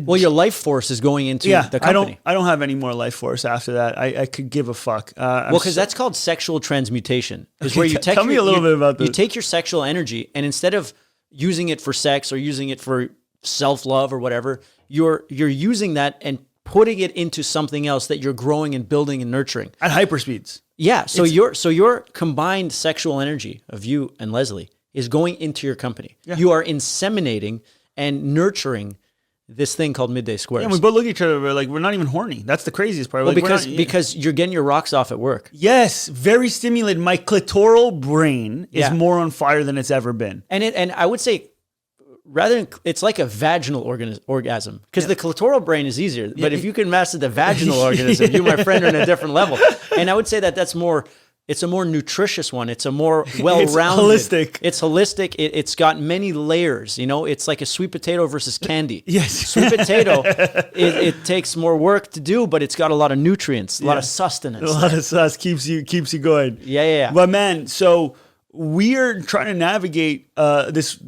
Well, your life force is going into the company. I don't have any more life force after that. I could give a fuck. Because that's called sexual transmutation. Is where you tell me a little bit about this. You take your sexual energy, and instead of using it for sex or using it for self-love or whatever, you're using that and putting it into something else that you're growing and building and nurturing at hyperspeeds. Yeah. So your combined sexual energy of you and Leslie is going into your company. Yeah. You are inseminating and nurturing this thing called midday squares. Yeah, we both look at each other, we're not even horny. That's the craziest part. Well, because you're getting your rocks off at work. Yes, very stimulated. My clitoral brain is more on fire than it's ever been. And I would say, it's like a vaginal orgasm, because the clitoral brain is easier. But if you can master the vaginal organism, you, my friend, are in a different level. And I would say that's more. It's a more nutritious one. It's a more well-rounded. It's holistic. It's holistic. It's got many layers. It's like a sweet potato versus candy. Yes. Sweet potato, it takes more work to do, but it's got a lot of nutrients, a lot of sustenance. A lot of sus keeps you going. Yeah. But man, so we are trying to navigate this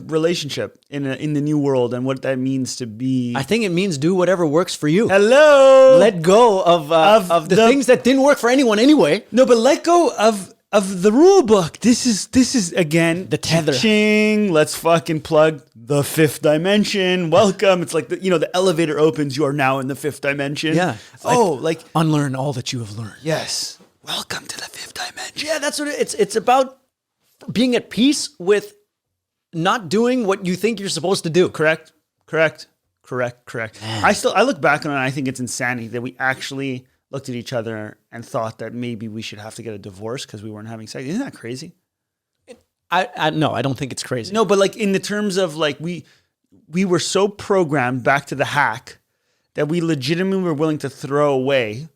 relationship in the new world and what that means to be. I think it means do whatever works for you. Hello. Let go of the things that didn't work for anyone anyway. No, but let go of the rule book. This is again the tether. Ching. Let's fucking plug the fifth dimension. Welcome. It's like the elevator opens. You are now in the fifth dimension. Yeah. Like unlearn all that you have learned. Yes. Welcome to the fifth dimension. Yeah, that's what it's about. Being at peace with not doing what you think you're supposed to do. Correct. Man. I look back on it and I think it's insanity that we actually looked at each other and thought that maybe we should have to get a divorce because we weren't having sex. Isn't that crazy? No, I don't think it's crazy. No, but like in the terms of like we were so programmed back to the hack that we legitimately were willing to throw away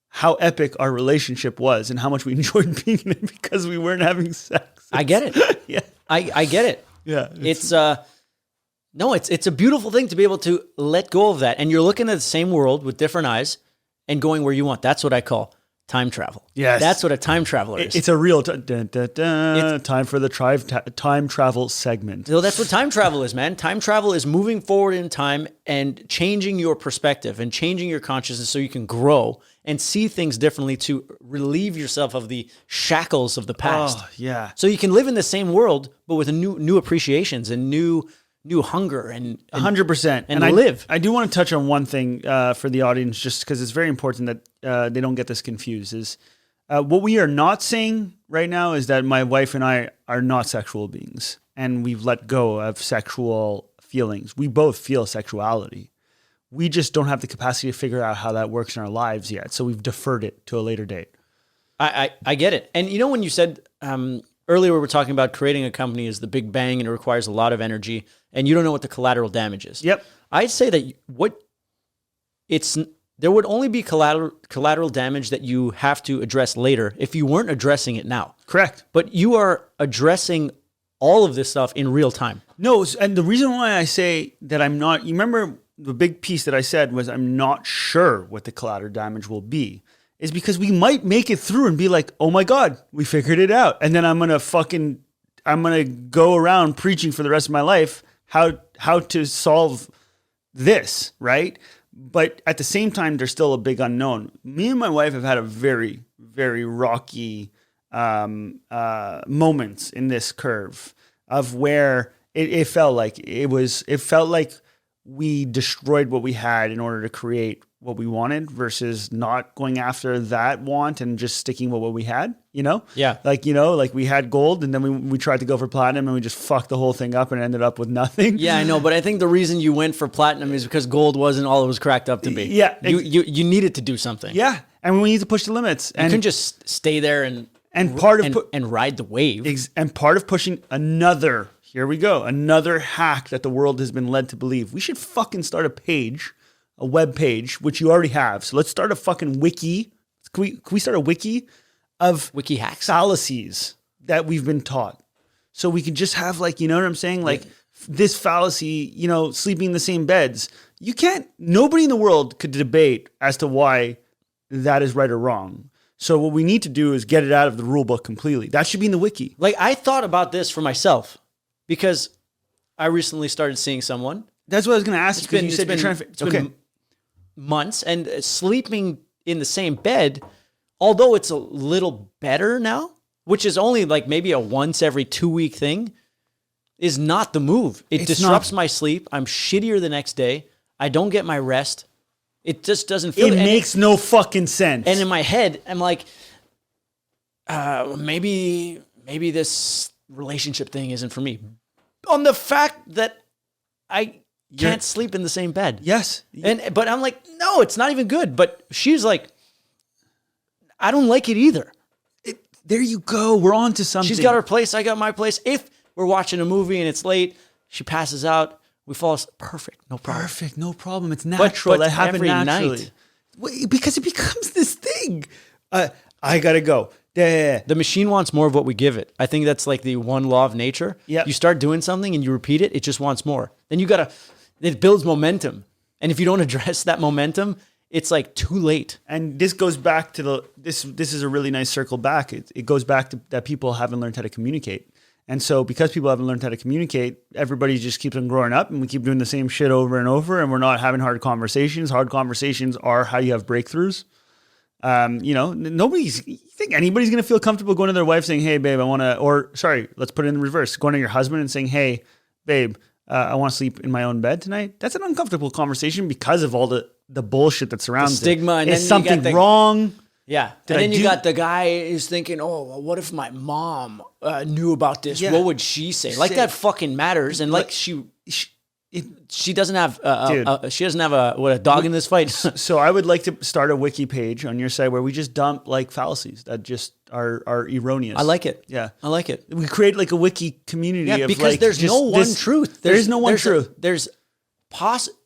how epic our relationship was and how much we enjoyed being in it because we weren't having sex. I get it. Yeah. I get it. Yeah. It's a beautiful thing to be able to let go of that. And you're looking at the same world with different eyes and going where you want. That's what I call time travel. Yes. That's what a time traveler is. It's a real time for the time travel segment. So that's what time travel is, man. Time travel is moving forward in time and changing your perspective and changing your consciousness so you can grow and see things differently to relieve yourself of the shackles of the past. Oh, yeah. So you can live in the same world, but with new appreciations and new hunger and 100%. and I live. I do want to touch on one thing for the audience, just because it's very important that they don't get this confused. Is what we are not saying right now is that my wife and I are not sexual beings, and we've let go of sexual feelings. We both feel sexuality. We just don't have the capacity to figure out how that works in our lives yet. So we've deferred it to a later date. I get it. And you know, when you said earlier, we were talking about creating a company is the big bang and it requires a lot of energy, and you don't know what the collateral damage is. Yep. I'd say that there would only be collateral damage that you have to address later if you weren't addressing it now. Correct. But you are addressing all of this stuff in real time. No, and the reason why I say that I'm not, you remember the big piece that I said was I'm not sure what the collateral damage will be, is because we might make it through and be like, oh my God, we figured it out. And then I'm going to go around preaching for the rest of my life how to solve this, right? But at the same time, there's still a big unknown. Me and my wife have had a very, very rocky moments in this curve of where it felt like we destroyed what we had in order to create what we wanted versus not going after that want and just sticking with what we had, you know? Yeah. Like we had gold and then we tried to go for platinum and we just fucked the whole thing up and ended up with nothing. Yeah, I know. But I think the reason you went for platinum is because gold wasn't all it was cracked up to be. Yeah. You needed to do something. Yeah. And we need to push the limits. You couldn't just stay there and ride the wave. And part of pushing another hack that the world has been led to believe. We should fucking start a web page, which you already have. So let's start a fucking wiki. Can we start a wiki of wiki hacks fallacies that we've been taught? So we can just have like, you know what I'm saying? Like this fallacy, you know, sleeping in the same beds. Nobody in the world could debate as to why that is right or wrong. So what we need to do is get it out of the rule book completely. That should be in the wiki. Like I thought about this for myself because I recently started seeing someone. That's what I was going to ask you. It's been months, and sleeping in the same bed, although it's a little better now, which is only like maybe a once every 2 week thing, is not the move. It disrupts my sleep. I'm shittier the next day. I don't get my rest. It just doesn't feel. It makes no fucking sense. And in my head, I'm like, maybe this relationship thing isn't for me. On the fact that I can't sleep in the same bed. Yes. But I'm like, no, it's not even good. But she's like, I don't like it either. There you go. We're on to something. She's got her place. I got my place. If we're watching a movie and it's late, she passes out. We fall asleep. Perfect. No problem. Perfect. No problem. It's natural. But that happens naturally. Night. Because it becomes this thing. I got to go. Yeah. The machine wants more of what we give it. I think that's like the one law of nature. Yeah. You start doing something and you repeat it, it just wants more. Then it builds momentum. And if you don't address that momentum, it's like too late. And this goes back to this is a really nice circle back. It goes back to that people haven't learned how to communicate. And so because people haven't learned how to communicate, everybody just keeps on growing up and we keep doing the same shit over and over and we're not having hard conversations. Hard conversations are how you have breakthroughs. You know, you think anybody's going to feel comfortable going to their wife saying, hey, babe, let's put it in reverse. Going to your husband and saying, hey, babe, I want to sleep in my own bed tonight. That's an uncomfortable conversation because of all the bullshit that surrounds the stigma. it. And is something wrong? Yeah. And then you got the guy who's thinking, oh, well, what if my mom knew about this? Yeah. What would she say? Like that fucking matters. And like she doesn't have a dog in this fight. So I would like to start a wiki page on your site where we just dump like fallacies that just are erroneous. I like it. Yeah. I like it. We create like a wiki community of because like there's no one truth. There is no one truth. There's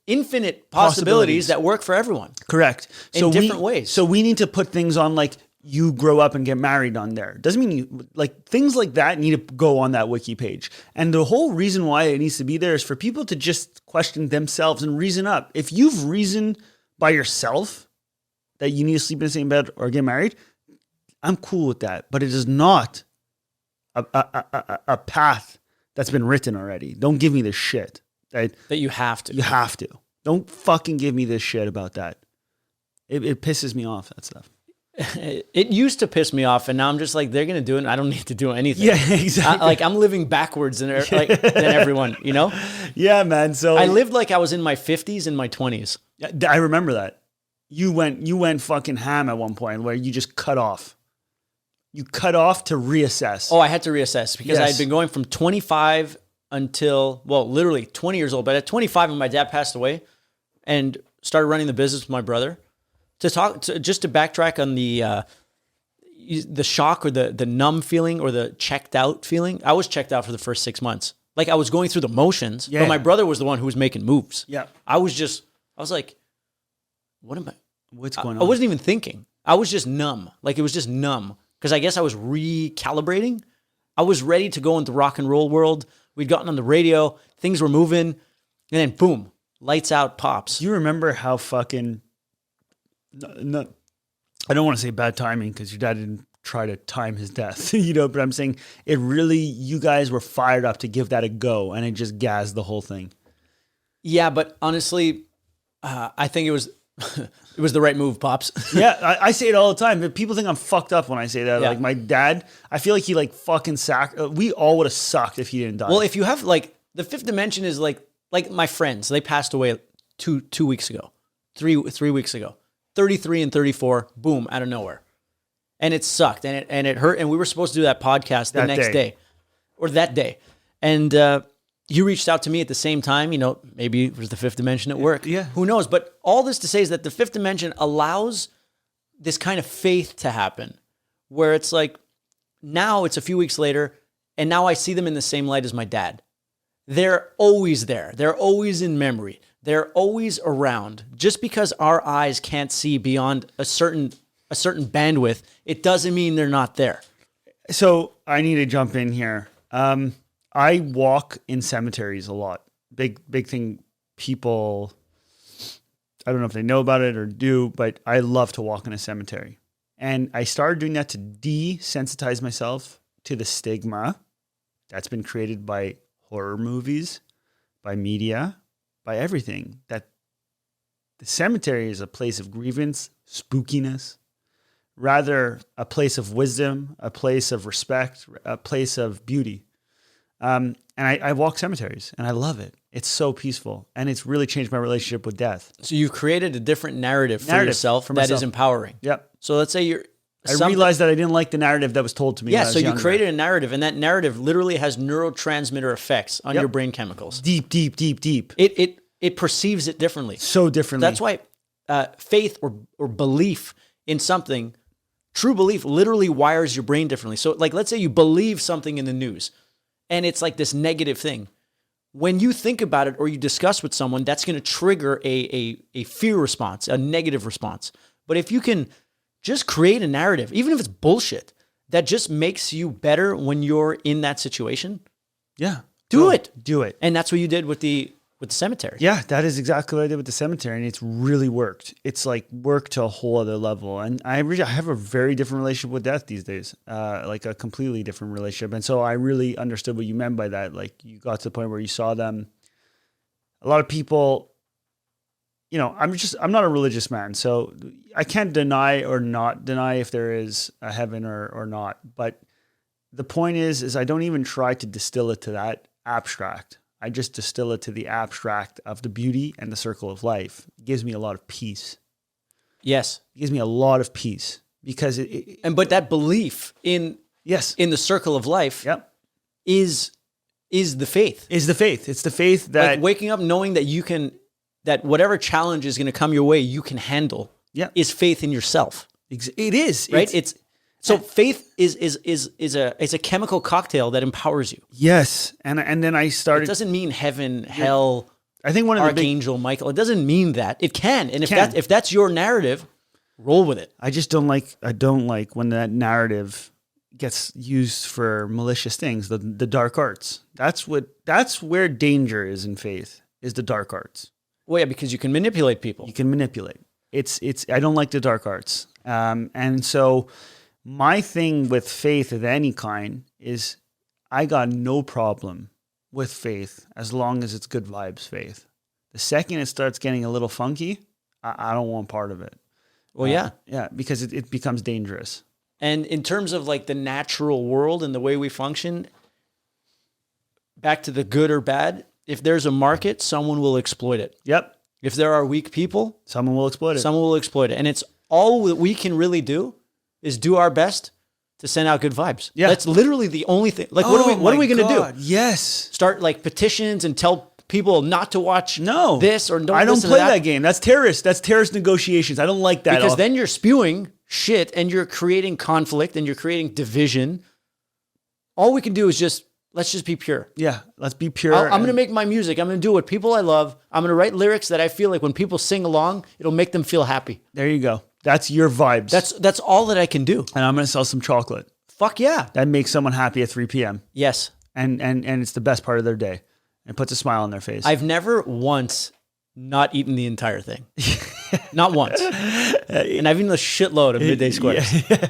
infinite possibilities that work for everyone. Correct. In different ways. So we need to put things on like you grow up and get married on there. Doesn't mean you like things like that need to go on that wiki page. And the whole reason why it needs to be there is for people to just question themselves and reason up. If you've reasoned by yourself that you need to sleep in the same bed or get married, I'm cool with that, but it is not a path that's been written already. Don't give me this shit. Right? That you have to. You have to. Don't fucking give me this shit about that. It pisses me off, that stuff. It used to piss me off, and now I'm just like, they're going to do it, and I don't need to do anything. Yeah, exactly. I'm living backwards than everyone, you know? Yeah, man. So I lived like I was in my 50s and my 20s. I remember that. You went fucking ham at one point where you just cut off. You cut off to reassess. Oh, I had to reassess because I Yes. had been going from 25 until, well, literally 20 years old. But at 25, when my dad passed away and started running the business with my brother, just to backtrack on the shock or the numb feeling or the checked out feeling. I was checked out for the first 6 months. Like I was going through the motions, but my brother was the one who was making moves. Yeah. I was like, what am I? What's going on? I wasn't even thinking. I was just numb. Like it was just numb. Because I guess I was recalibrating. I was ready to go into the rock and roll world. We'd gotten on the radio. Things were moving. And then boom, lights out, pops. Do you remember how fucking... No, I don't want to say bad timing because your dad didn't try to time his death, but I'm saying it really, you guys were fired up to give that a go and it just gassed the whole thing. Yeah, but honestly, I think it was it was the right move, Pops. Yeah, I say it all the time. But people think I'm fucked up when I say that. Yeah. Like my dad, I feel like he like fucking we all would have sucked if he didn't die. Well, if you have like the fifth dimension is like my friends, they passed away two weeks ago, three weeks ago, 33 and 34, boom, out of nowhere. And it sucked and it hurt. And we were supposed to do that podcast the next day or that day. And you reached out to me at the same time, maybe it was the fifth dimension at work. Yeah. Who knows? But all this to say is that the fifth dimension allows this kind of faith to happen where it's like, now it's a few weeks later and now I see them in the same light as my dad. They're always there. They're always in memory. They're always around. Just because our eyes can't see beyond a certain bandwidth, it doesn't mean they're not there. So I need to jump in here. I walk in cemeteries a lot. Big thing. People, I don't know if they know about it or do, but I love to walk in a cemetery. And I started doing that to desensitize myself to the stigma that's been created by horror movies, by media, by everything. That the cemetery is a place of grievance, spookiness, rather a place of wisdom, a place of respect, a place of beauty. And I walk cemeteries and I love it. It's so peaceful and it's really changed my relationship with death. So you've created a different narrative for yourself that is empowering. Yep. So let's say I realized that I didn't like the narrative that was told to me. Yeah, when I was so you younger. created a narrative and that narrative literally has neurotransmitter effects on your brain chemicals. Deep. It perceives it differently. So differently. That's why faith or belief in something, true belief literally wires your brain differently. So like, let's say you believe something in the news and it's like this negative thing. When you think about it or you discuss with someone, that's going to trigger a fear response, a negative response. But if you can just create a narrative, even if it's bullshit, that just makes you better when you're in that situation, do it. And that's what you did with the cemetery. Yeah, that is exactly what I did with the cemetery, and it's really worked. It's like worked to a whole other level, and I have a very different relationship with death these days, like a completely different relationship. And so I really understood what you meant by that. Like you got to the point where you saw them. A lot of people, I'm not a religious man, so I can't deny or not deny if there is a heaven or not. But the point is I don't even try to distill it to that abstract. I just distill it to the abstract of the beauty and the circle of life. It gives me a lot of peace. Yes. It gives me a lot of peace because but that belief in the circle of life is the faith. Is the faith. It's the faith that like waking up knowing that that whatever challenge is going to come your way, you can handle. Yeah. Is faith in yourself. It is. Right? So faith is a chemical cocktail that empowers you. Yes. And then I started. It doesn't mean heaven, hell, I think one of Archangel Michael. It doesn't mean that. It can. And if that's your narrative, roll with it. I don't like when that narrative gets used for malicious things, the dark arts. That's where danger is in faith, is the dark arts. Well, yeah, because you can manipulate people. You can manipulate. I don't like the dark arts. And so My thing with faith of any kind is I got no problem with faith as long as it's good vibes faith. The second it starts getting a little funky, I don't want part of it. Well, yeah. Yeah, because it becomes dangerous. And in terms of like the natural world and the way we function, back to the good or bad, if there's a market, someone will exploit it. Yep. If there are weak people, Someone will exploit it. someone will exploit it. And it's all that we can really do is do our best to send out good vibes. Yeah. That's literally the only thing. Like, what are we going to do? Yes. Start like petitions and tell people not to watch this or don't I don't listen play to that game. That's terrorist. That's terrorist negotiations. I don't like that. Because then you're spewing shit and you're creating conflict and you're creating division. All we can do is let's just be pure. Yeah, let's be pure. I'm going to make my music. I'm going to do what people I love. I'm going to write lyrics that I feel like when people sing along, it'll make them feel happy. There you go. That's your vibes. That's all that I can do. And I'm going to sell some chocolate. Fuck yeah. That makes someone happy at 3 p.m. Yes. And it's the best part of their day. It puts a smile on their face. I've never once not eaten the entire thing. Not once. And I've eaten a shitload of midday squares. Yeah.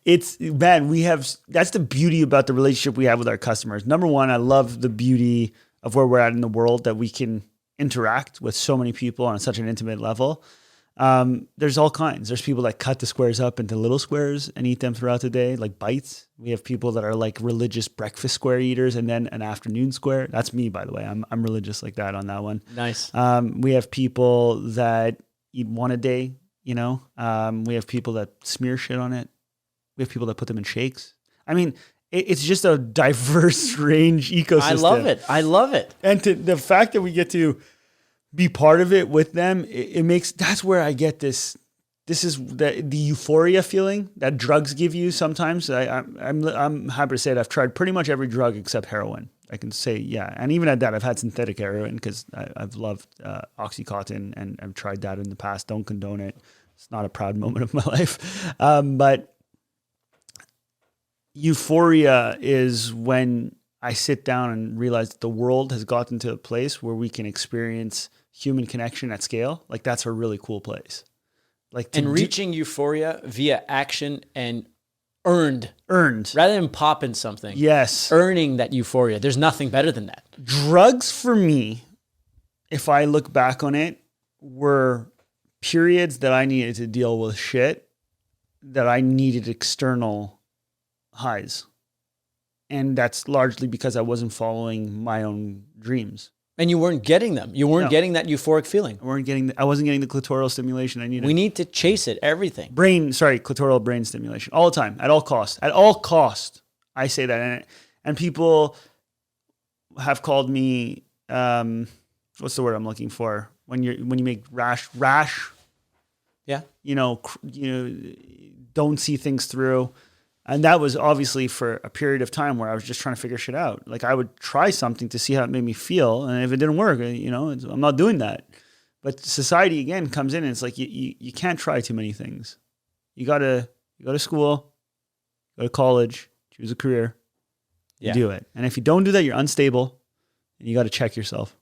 That's the beauty about the relationship we have with our customers. Number one, I love the beauty of where we're at in the world, that we can interact with so many people on such an intimate level. There's all kinds. There's people that cut the squares up into little squares and eat them throughout the day, like bites. We have people that are like religious breakfast square eaters and then an afternoon square. That's me, by the way. I'm religious like that on that one. Nice. We have people that eat one a day, you know. We have people that smear shit on it. We have people that put them in shakes. I mean, it's just a diverse range ecosystem. I love it. And the fact that we get to be part of it with them, it makes, that's where I get this is the euphoria feeling that drugs give you sometimes. I'm happy to say that I've tried pretty much every drug except heroin. I can say, yeah. And even at that, I've had synthetic heroin because I've loved Oxycontin, and I've tried that in the past. Don't condone it. It's not a proud moment of my life. But euphoria is when I sit down and realize that the world has gotten to a place where we can experience human connection at scale. Like, that's a really cool place. Like, reaching euphoria via action and earned rather than popping something. Yes. Earning that euphoria. There's nothing better than that. Drugs for me, if I look back on it, were periods that I needed to deal with shit, that I needed external highs. And that's largely because I wasn't following my own dreams. And you weren't getting them. You weren't getting that euphoric feeling. I wasn't getting the clitoral stimulation I needed. We need to chase it, everything. Clitoral brain stimulation all the time, at all cost. At all cost, I say that. And people have called me, what's the word I'm looking for? When you make rash. Yeah. Don't see things through. And that was obviously for a period of time where I was just trying to figure shit out. Like, I would try something to see how it made me feel. And if it didn't work, I'm not doing that. But society, again, comes in and it's like, you can't try too many things. You go to school, go to college, choose a career, you do it. And if you don't do that, you're unstable and you got to check yourself.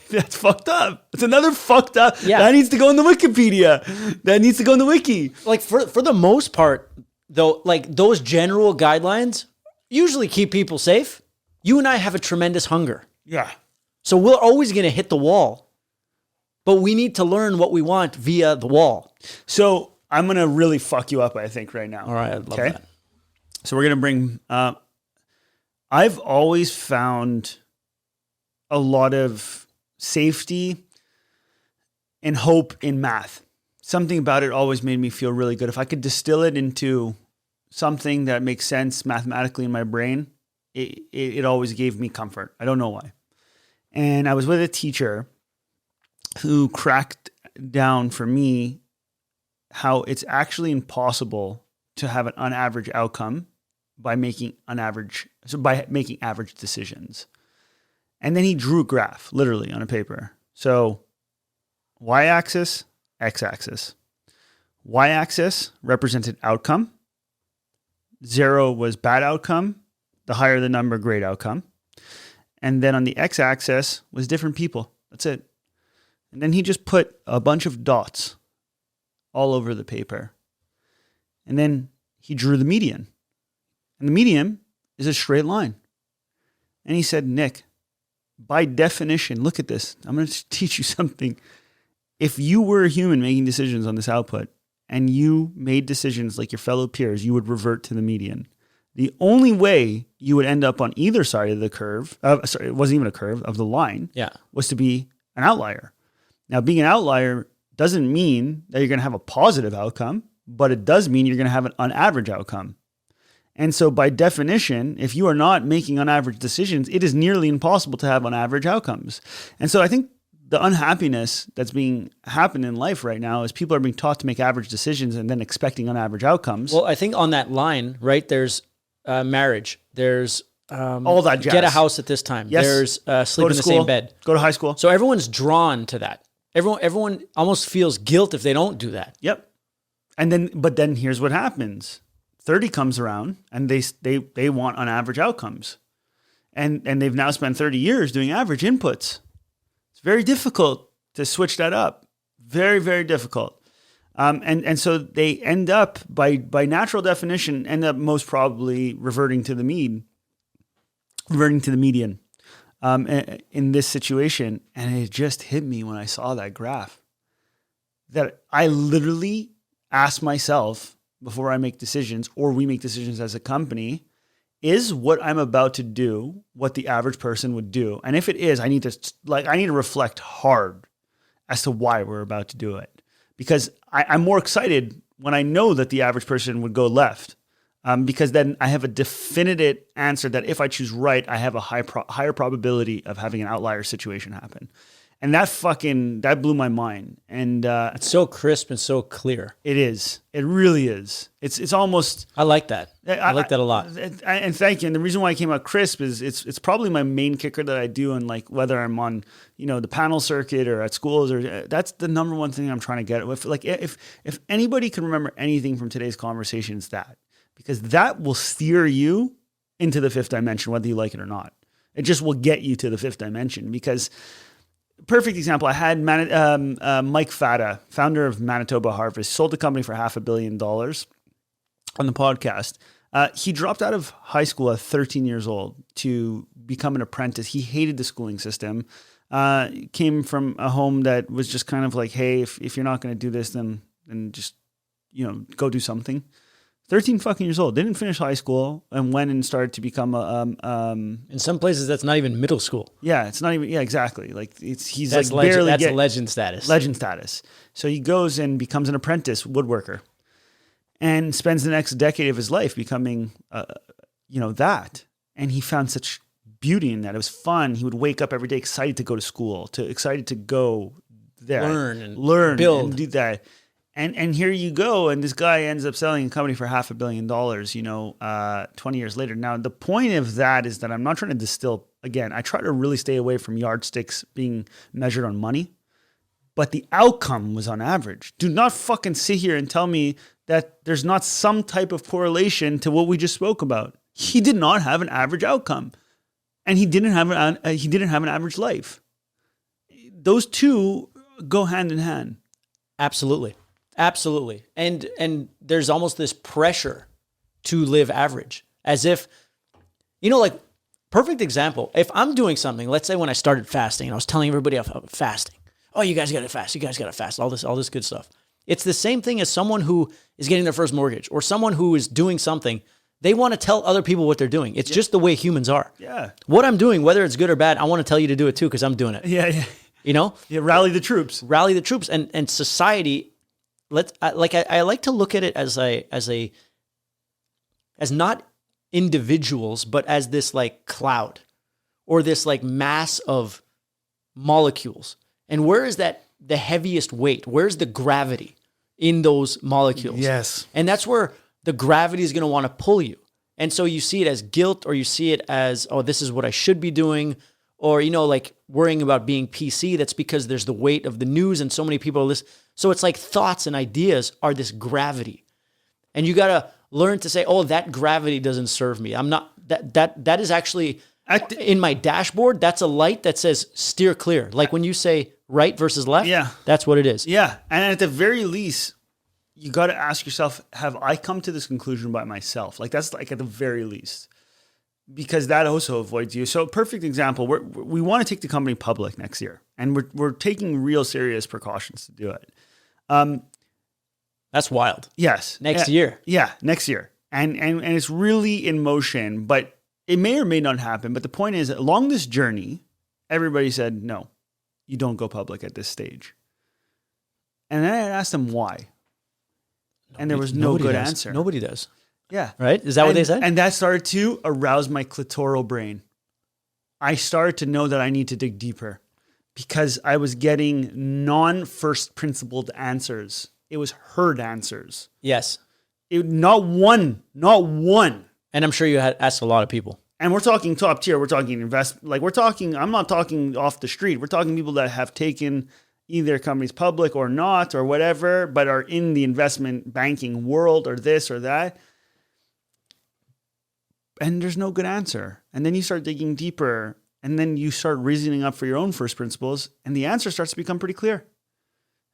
That's fucked up. It's another fucked up. Yeah. That needs to go in the Wikipedia. That needs to go in the wiki. Like, for the most part, though, like, those general guidelines usually keep people safe. You and I have a tremendous hunger. Yeah. So we're always going to hit the wall. But we need to learn what we want via the wall. So I'm going to really fuck you up, I think, right now. All right. I love that. So we're going to bring... I've always found a lot of safety and hope in math. Something about it always made me feel really good. If I could distill it into something that makes sense mathematically in my brain, it always gave me comfort. I don't know why. And I was with a teacher who cracked down for me how it's actually impossible to have an unaverage outcome by making average decisions. And then he drew a graph, literally, on a paper. So y-axis, x-axis. Y-axis represented outcome. 0 was bad outcome. The higher the number, great outcome. And then on the x-axis was different people. That's it. And then he just put a bunch of dots all over the paper. And then he drew the median. And the median is a straight line. And he said, Nick, by definition, look at this. I'm going to teach you something. If you were a human making decisions on this output and you made decisions like your fellow peers, you would revert to the median. The only way you would end up on either side of the curve, it wasn't even a curve, of the line, was to be an outlier. Now, being an outlier doesn't mean that you're going to have a positive outcome, but it does mean you're going to have an average outcome. And so by definition, if you are not making on average decisions, it is nearly impossible to have on average outcomes. And so I think the unhappiness that's being happening in life right now is people are being taught to make average decisions and then expecting on average outcomes. Well, I think on that line, right, there's marriage. There's all that jazz. Get a house at this time. Yes. There's sleep in the same bed. Go to high school. So everyone's drawn to that. Everyone almost feels guilt if they don't do that. Yep. But then here's what happens. 30 comes around and they want on average outcomes. And they've now spent 30 years doing average inputs. It's very difficult to switch that up. Very, very difficult. And so they end up, by natural definition, end up most probably reverting to the median in this situation. And it just hit me when I saw that graph that I literally asked myself before I make decisions, or we make decisions as a company, is what I'm about to do what the average person would do? And if it is, I need to reflect hard as to why we're about to do it. Because I'm more excited when I know that the average person would go left, because then I have a definitive answer that if I choose right, I have a higher probability of having an outlier situation happen. And that blew my mind. And it's so crisp and so clear. It is. It really is. It's almost. I like that. I like that a lot. And thank you. And the reason why I came out crisp is it's probably my main kicker that I do, and like whether I'm on the panel circuit or at schools, or that's the number one thing I'm trying to get. If anybody can remember anything from today's conversation, it's that, because that will steer you into the fifth dimension, whether you like it or not. It just will get you to the fifth dimension. Because perfect example, I had Mike Fata, founder of Manitoba Harvest, sold the company for $500 million on the podcast. He dropped out of high school at 13 years old to become an apprentice. He hated the schooling system. Came from a home that was just kind of like, hey, if you're not going to do this, then just go do something. 13 fucking years old. Didn't finish high school and went and started to become in some places that's not even middle school. Yeah, it's not even. Yeah, exactly. Like he's that's like barely that's legend status. Legend status. So he goes and becomes an apprentice woodworker, and spends the next decade of his life becoming, that. And he found such beauty in that. It was fun. He would wake up every day excited to go to school, excited to go there, learn, build, and do that. And here you go, and this guy ends up selling a company for $500 million, 20 years later. Now, the point of that is that I'm not trying to distill, again, I try to really stay away from yardsticks being measured on money, but the outcome was on average. Do not fucking sit here and tell me that there's not some type of correlation to what we just spoke about. He did not have an average outcome, and he didn't have an average life. Those two go hand in hand. Absolutely. And there's almost this pressure to live average, as if, perfect example. If I'm doing something, let's say when I started fasting, and I was telling everybody about fasting. Oh, you guys got to fast. You guys got to fast. All this good stuff. It's the same thing as someone who is getting their first mortgage, or someone who is doing something. They want to tell other people what they're doing. It's just the way humans are. Yeah. What I'm doing, whether it's good or bad, I want to tell you to do it too, because I'm doing it. Yeah. Yeah, rally the troops. And society. I like to look at it as not individuals, but as this like cloud, or this like mass of molecules. And where is that the heaviest weight? Where's the gravity in those molecules? Yes. And that's where the gravity is going to want to pull you. And so you see it as guilt, or you see it as, oh, this is what I should be doing. Or, like worrying about being PC. That's because there's the weight of the news and so many people are listening. So it's like thoughts and ideas are this gravity. And you got to learn to say, oh, that gravity doesn't serve me. I'm not, that is actually in my dashboard. That's a light that says steer clear. Like when you say right versus left, yeah, that's what it is. Yeah. And at the very least, you got to ask yourself, have I come to this conclusion by myself? Like that's like at the very least, because that also avoids you. So perfect example, we want to take the company public next year, and we're taking real serious precautions to do it. That's wild. Yes. Next year. Yeah, next year. And it's really in motion, but it may or may not happen. But the point is, along this journey, everybody said, no, you don't go public at this stage. And then I asked them why. And there was no good answer. Nobody does. Yeah. Right? Is that what they said? And that started to arouse my clitoral brain. I started to know that I need to dig deeper because I was getting non-first principled answers. It was herd answers. Yes. Not one. And I'm sure you had asked a lot of people. And we're talking top tier. We're talking I'm not talking off the street. We're talking people that have taken either companies public or not or whatever, but are in the investment banking world or this or that. And there's no good answer. And then you start digging deeper and then you start reasoning up for your own first principles and the answer starts to become pretty clear.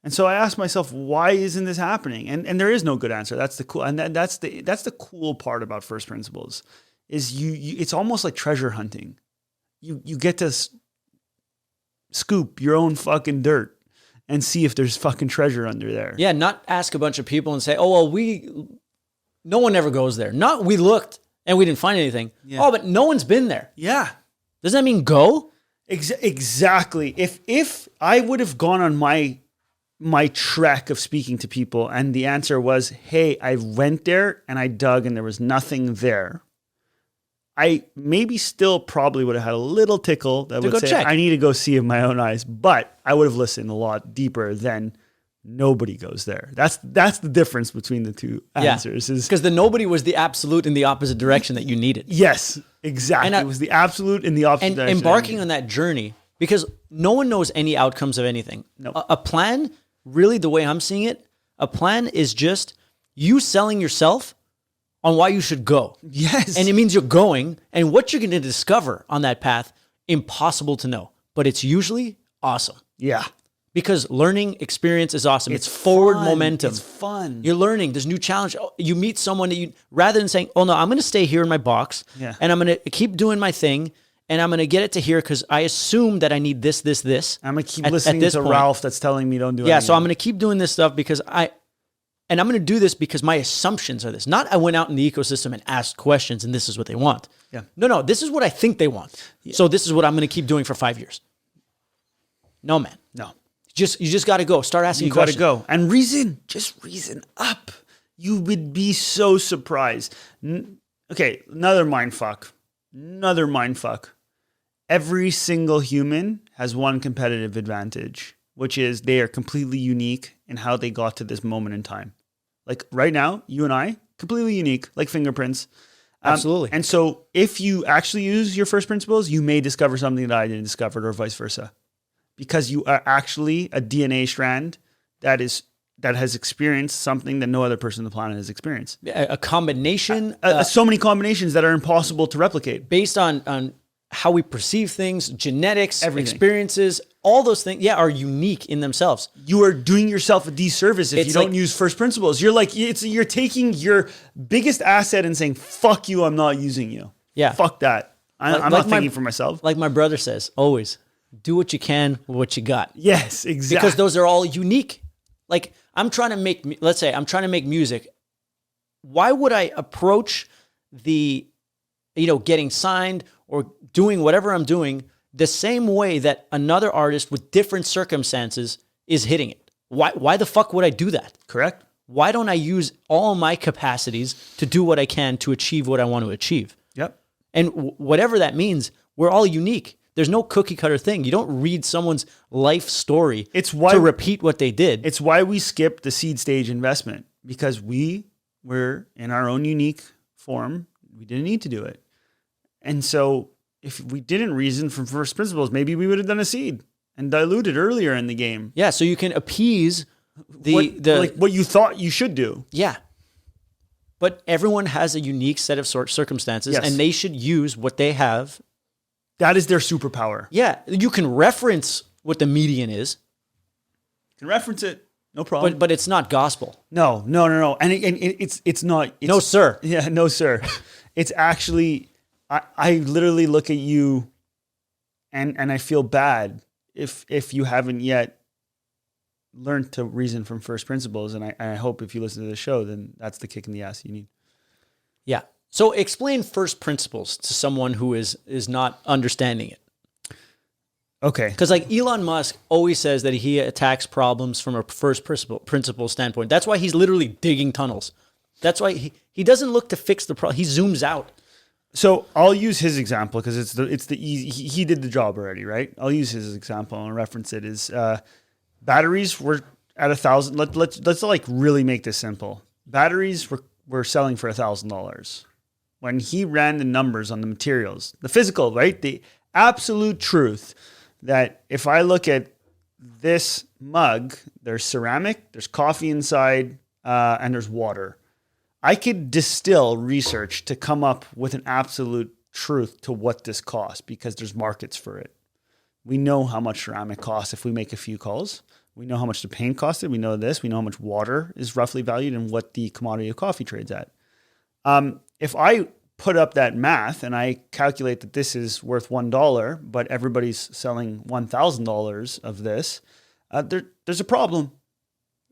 And so I asked myself, why isn't this happening? And there is no good answer. That's the cool, and that's the cool part about first principles is you it's almost like treasure hunting. You get to scoop your own fucking dirt and see if there's fucking treasure under there. Yeah, not ask a bunch of people and say, oh, well, no one ever goes there. Not we looked and we didn't find anything. Yeah. Oh, but no one's been there. Yeah. Doesn't that mean go? Exactly. If I would have gone on my trek of speaking to people and the answer was, hey, I went there and I dug and there was nothing there, I maybe still probably would have had a little tickle that would say, check. I need to go see with my own eyes, but I would have listened a lot deeper than nobody goes there. That's the difference between the two answers. Is because the nobody was the absolute in the opposite direction that you needed. Yes, exactly. And it was the absolute in the opposite direction. And embarking on that journey, because no one knows any outcomes of anything. No. A plan, really the way I'm seeing it, a plan is just you selling yourself on why you should go. Yes. And it means you're going, and what you're going to discover on that path, impossible to know. But it's usually awesome. Yeah. Because learning experience is awesome. It's forward momentum. It's fun. You're learning. There's new challenge. You meet someone that you, rather than saying, oh no, I'm going to stay here in my box and I'm going to keep doing my thing and I'm going to get it to here because I assume that I need this. I'm going to keep listening to Ralph that's telling me don't do it. Yeah, so I'm going to keep doing this stuff because I'm going to do this because my assumptions are this. Not I went out in the ecosystem and asked questions and this is what they want. Yeah. No, this is what I think they want. Yeah. So this is what I'm going to keep doing for 5 years. No, man. No. You just got to go. Start asking questions. You got to go. And reason up. You would be so surprised. Okay, another mind fuck. Every single human has one competitive advantage, which is they are completely unique in how they got to this moment in time. Like right now, you and I, completely unique, like fingerprints. Absolutely. And so if you actually use your first principles, you may discover something that I didn't discover or vice versa. Because you are actually a DNA strand that has experienced something that no other person on the planet has experienced. A combination. So many combinations that are impossible to replicate. Based on how we perceive things, genetics, everything. Experiences, all those things, are unique in themselves. You are doing yourself a disservice if you don't use first principles. You're taking your biggest asset and saying, fuck you, I'm not using you. Yeah. Fuck that. I'm not thinking for myself. Like my brother says, always. Do what you can with what you got. Yes, exactly. Because those are all unique. Like let's say I'm trying to make music. Why would I approach the, getting signed or doing whatever I'm doing the same way that another artist with different circumstances is hitting it? Why the fuck would I do that? Correct. Why don't I use all my capacities to do what I can to achieve what I want to achieve? Yep. And whatever that means, we're all unique. There's no cookie cutter thing. You don't read someone's life story to repeat what they did. It's why we skipped the seed stage investment, because we were in our own unique form. We didn't need to do it. And so if we didn't reason from first principles, maybe we would have done a seed and diluted earlier in the game. Yeah, so you can appease what you thought you should do. Yeah. But everyone has a unique set of circumstances, and they should use what they have. That is their superpower. Yeah, you can reference what the median is. You can reference it. No problem. But it's not gospel. No. And it's not. It's, No, sir. Yeah, no, sir. It's actually, I literally look at you and I feel bad if you haven't yet learned to reason from first principles. And I hope if you listen to the show, then that's the kick in the ass you need. Yeah. So explain first principles to someone who is not understanding it. Okay. Because like Elon Musk always says that he attacks problems from a first principle standpoint. That's why he's literally digging tunnels. That's why he doesn't look to fix the problem. He zooms out. So I'll use his example because it's the easy. He did the job already, right? I'll use his example and reference it. Is batteries were at $1,000. Let's like really make this simple. Batteries were selling for $1,000. When he ran the numbers on the materials, the physical, right? The absolute truth that if I look at this mug, there's ceramic, there's coffee inside, and there's water. I could distill research to come up with an absolute truth to what this costs because there's markets for it. We know how much ceramic costs if we make a few calls. We know how much the paint costed. We know this. We know how much water is roughly valued and what the commodity of coffee trades at. If I put up that math and I calculate that this is worth $1, but everybody's selling $1,000 of this, there's a problem.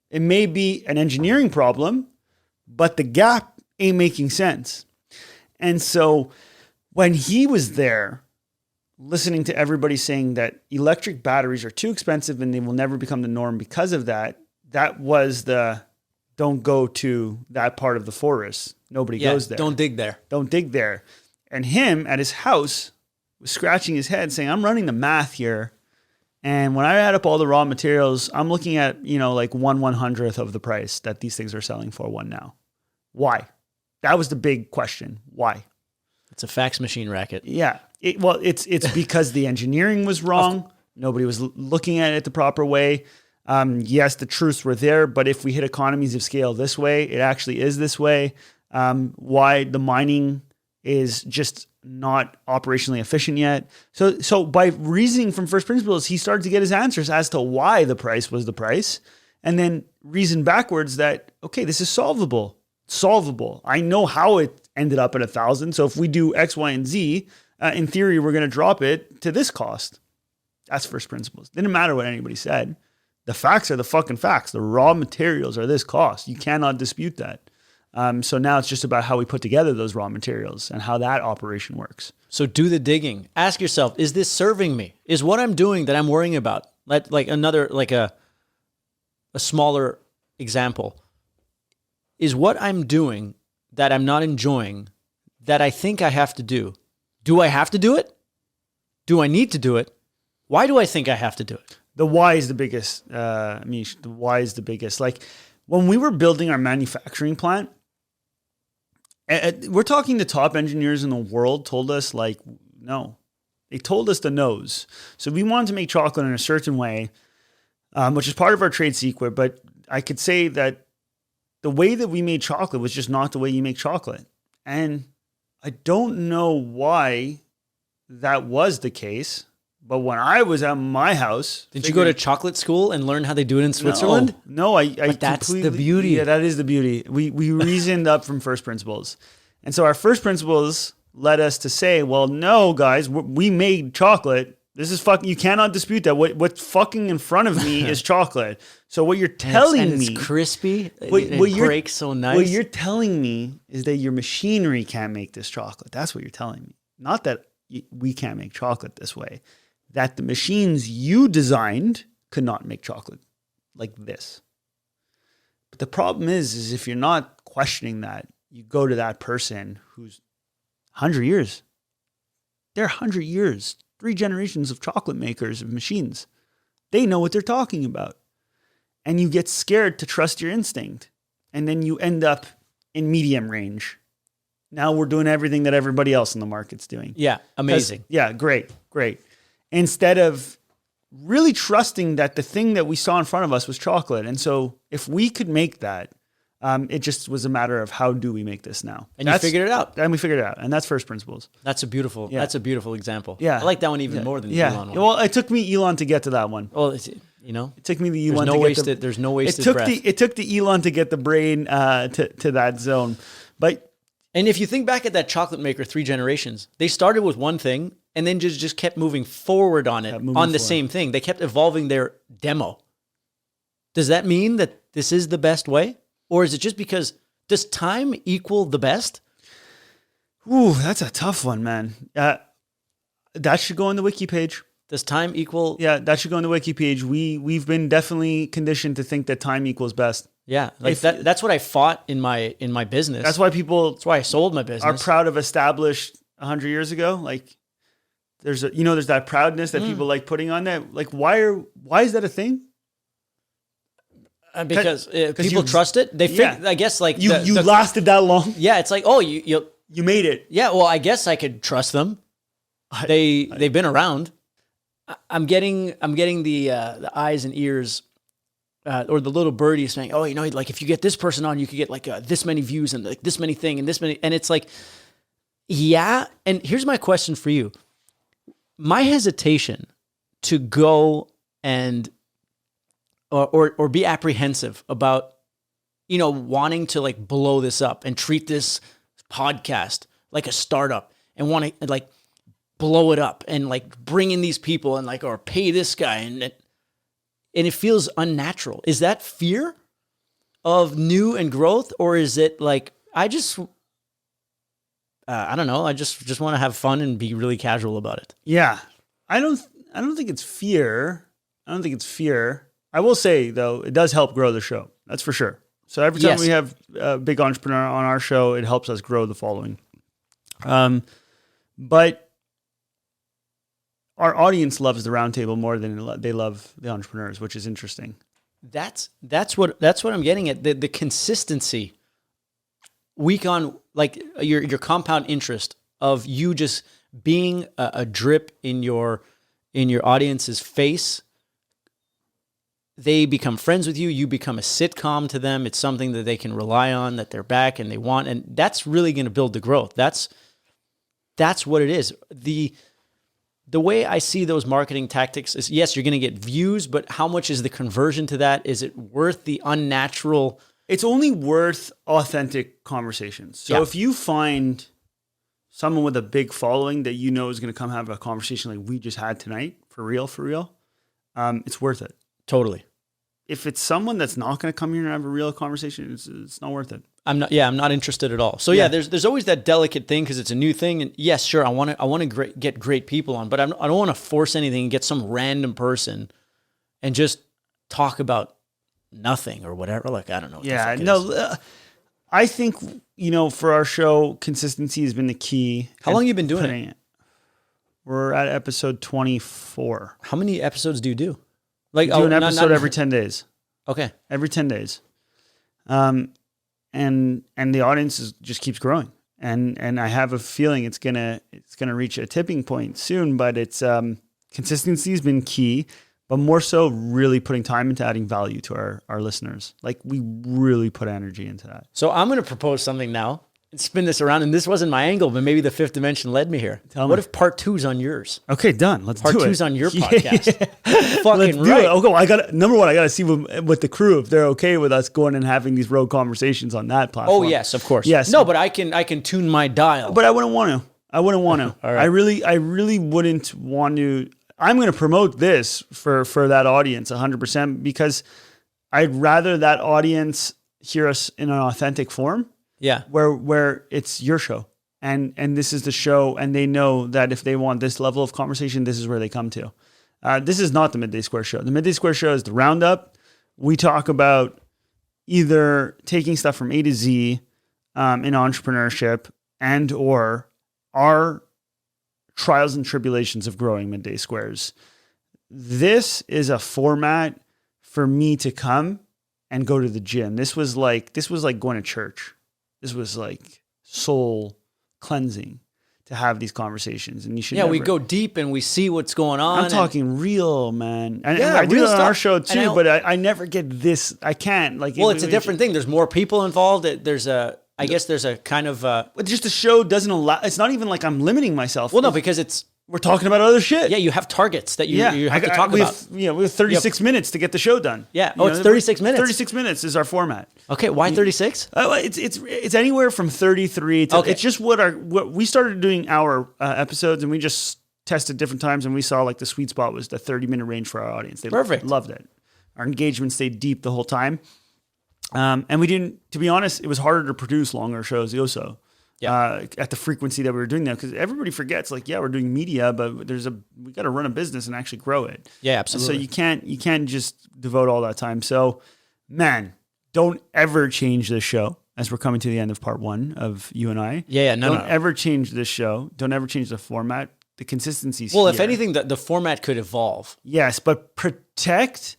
It may be an engineering problem, but the gap ain't making sense. And so when he was there, listening to everybody saying that electric batteries are too expensive and they will never become the norm because of that, that was the don't go to that part of the forest. Nobody goes there. Don't dig there. Don't dig there. And him at his house was scratching his head saying, I'm running the math here. And when I add up all the raw materials, I'm looking at, like 1/100th of the price that these things are selling for one now. Why? That was the big question. Why? It's a fax machine racket. Yeah. It's because the engineering was wrong. Nobody was looking at it the proper way. Yes, the truths were there, but if we hit economies of scale this way, it actually is this way. Why the mining is just not operationally efficient yet. So by reasoning from first principles, he started to get his answers as to why the price was the price, and then reason backwards that, okay, this is solvable. I know how it ended up at 1,000. So if we do X, Y, and Z, in theory, we're going to drop it to this cost. That's first principles. Didn't matter what anybody said. The facts are the fucking facts. The raw materials are this cost. You cannot dispute that. So now it's just about how we put together those raw materials and how that operation works. So do the digging. Ask yourself, is this serving me? Is what I'm doing that I'm worrying about? Like a smaller example. Is what I'm doing that I'm not enjoying, that I think I have to do. Do I have to do it? Do I need to do it? Why do I think I have to do it? The why is the biggest, Mish. The why is the biggest. Like when we were building our manufacturing plant, we're talking the top engineers in the world told us like, no. They told us the no's. So we wanted to make chocolate in a certain way, which is part of our trade secret. But I could say that the way that we made chocolate was just not the way you make chocolate. And I don't know why that was the case. But when I was at my house... Did you go to chocolate school and learn how they do it in Switzerland? No, But that's the beauty. Yeah, that is the beauty. We reasoned up from first principles. And so our first principles led us to say, well, no, guys, we made chocolate. This is fucking... You cannot dispute that. What's fucking in front of me is chocolate. So what you're telling me... It's crispy. It breaks so nice. What you're telling me is that your machinery can't make this chocolate. That's what you're telling me. Not that we can't make chocolate this way. That the machines you designed could not make chocolate like this. But the problem is if you're not questioning that, you go to that person who's 100 years. They're 100 years. 3 generations of chocolate makers of machines. They know what they're talking about. And you get scared to trust your instinct. And then you end up in medium range. Now we're doing everything that everybody else in the market's doing. Yeah, amazing. Yeah, great. Instead of really trusting that the thing that we saw in front of us was chocolate. And so if we could make that, it just was a matter of how do we make this now? And you figured it out. And we figured it out. And that's first principles. That's a beautiful example. Yeah. I like that one even more than the Elon one. Well, it took me Elon to get to that one. Well, You know, It took me the there's Elon no to get wasted. There's no wasted breath. it took the Elon to get the brain to that zone. But And if you think back at that chocolate maker 3 generations, they started with one thing and then just kept moving forward on it, on the same thing. They kept evolving their demo. Does that mean that this is the best way? Or is it just because, does time equal the best? ooh, that's a tough one, man. That should go on the wiki page. Does time equal? Yeah, that should go on the wiki page. We've been definitely conditioned to think that time equals best. Yeah, like that's what I fought in my business. That's why people That's why I sold my business. are proud of established 100 years ago. Like there's that proudness that people like putting on that. Like why is that a thing? Because people trust it. They think, I guess, like you lasted that long. Yeah, it's like, oh, you made it. Yeah, well, I guess I could trust them. They've been around. I'm getting the eyes and ears, or the little birdie saying, oh, like if you get this person on, you could get like this many views and like this many thing and this many, and it's like, yeah. And here's my question for you: my hesitation to go and or be apprehensive about, wanting to like blow this up and treat this podcast like a startup and want to like blow it up and like bring in these people and like, or pay this guy. And it feels unnatural. Is that fear of new and growth? Or is it like, I don't know. I just want to have fun and be really casual about it. Yeah. I don't think it's fear. I will say though, it does help grow the show. That's for sure. So every time we have a big entrepreneur on our show, it helps us grow the following. But our audience loves the roundtable more than they love the entrepreneurs, which is interesting. That's what I'm getting at. The consistency week on, like your compound interest of you just being a drip in your audience's face. They become friends with you. You become a sitcom to them. It's something that they can rely on, that they're back and they want, and that's really going to build the growth. That's what it is. The way I see those marketing tactics is, yes, you're going to get views, but how much is the conversion to that? Is it worth the unnatural? It's only worth authentic conversations. So if you find someone with a big following that is going to come have a conversation like we just had tonight, for real, it's worth it. Totally. If it's someone that's not going to come here and have a real conversation, it's not worth it. I'm not interested at all. So there's always that delicate thing because it's a new thing. And yes, sure, I want to get great people on, but I don't want to force anything and get some random person and just talk about nothing or whatever. Like, I don't know. Yeah, no, I think, for our show, consistency has been the key. How long have you been doing it? We're at episode 24. How many episodes do you do? Like, we do an episode every 10 days. Okay. Every 10 days. And the audience just keeps growing. And I have a feeling it's gonna reach a tipping point soon, but it's consistency has been key, but more so really putting time into adding value to our listeners. Like we really put energy into that. So I'm going to propose something now and spin this around. And this wasn't my angle, but maybe the fifth dimension led me here. What if part 2's on yours? Okay, done. Let's do it. Part 2's on your podcast. Fucking Let's do right. it. Okay, I got to see with the crew if they're okay with us going and having these road conversations on that platform. Oh yes, of course. Yes. No, but I can tune my dial. But I wouldn't want to. All right. I really wouldn't want to. I'm going to promote this for that audience 100% because I'd rather that audience hear us in an authentic form. Yeah. Where it's your show and this is the show and they know that if they want this level of conversation, this is where they come to. This is not the Midday Square Show. The Midday Square Show is the roundup. We talk about either taking stuff from A to Z in entrepreneurship and or our trials and tribulations of growing Midday Squares. This is a format for me to come and go to the gym. This was like going to church. This was like soul cleansing to have these conversations. And you should we go deep and we see what's going on. I'm talking real, man. And I do it on our show too, but I never get this. I can't. Like, well, it's a different thing. There's more people involved. I guess there's a kind of... But just the show doesn't allow... It's not even like I'm limiting myself. Well, no, because we're talking about other shit. Yeah, you have targets that you have to talk about. We have 36 minutes to get the show done. Yeah. Oh, it's 36 minutes. 36 minutes is our format. Okay, why 36? It's anywhere from 33 to Okay. it's just what we started doing our episodes, and we just tested different times, and we saw like the sweet spot was the 30-minute range for our audience. They Perfect. loved it. Our engagement stayed deep the whole time. And we didn't, to be honest, it was harder to produce longer shows also. Yeah. At the frequency that we were doing them, because everybody forgets, like, yeah, we're doing media, but we got to run a business and actually grow it. Yeah, And absolutely. so you can't just devote all that time. So, man, don't ever change this show as we're coming to the end of part 1 of you and I. Yeah, no. Don't ever change this show. Don't ever change the format. The consistency's Well, here. if anything, the format could evolve. Yes, but protect.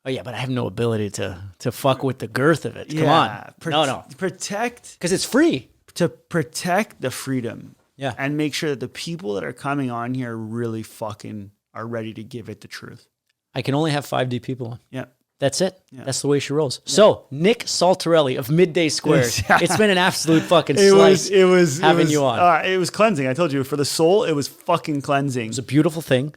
Oh yeah, but I have no ability to fuck with the girth of it. Come Yeah, on. No. Protect. Because it's free. To protect the freedom. Yeah. And make sure that the people that are coming on here really fucking are ready to give it the truth. I can only have 5D people on. Yeah. That's it. Yeah. That's the way she rolls. Yeah. So, Nick Saltarelli of Midday Squares. It's been an absolute fucking slice having you on. It was cleansing. I told you, for the soul, it was fucking cleansing. It was a beautiful thing.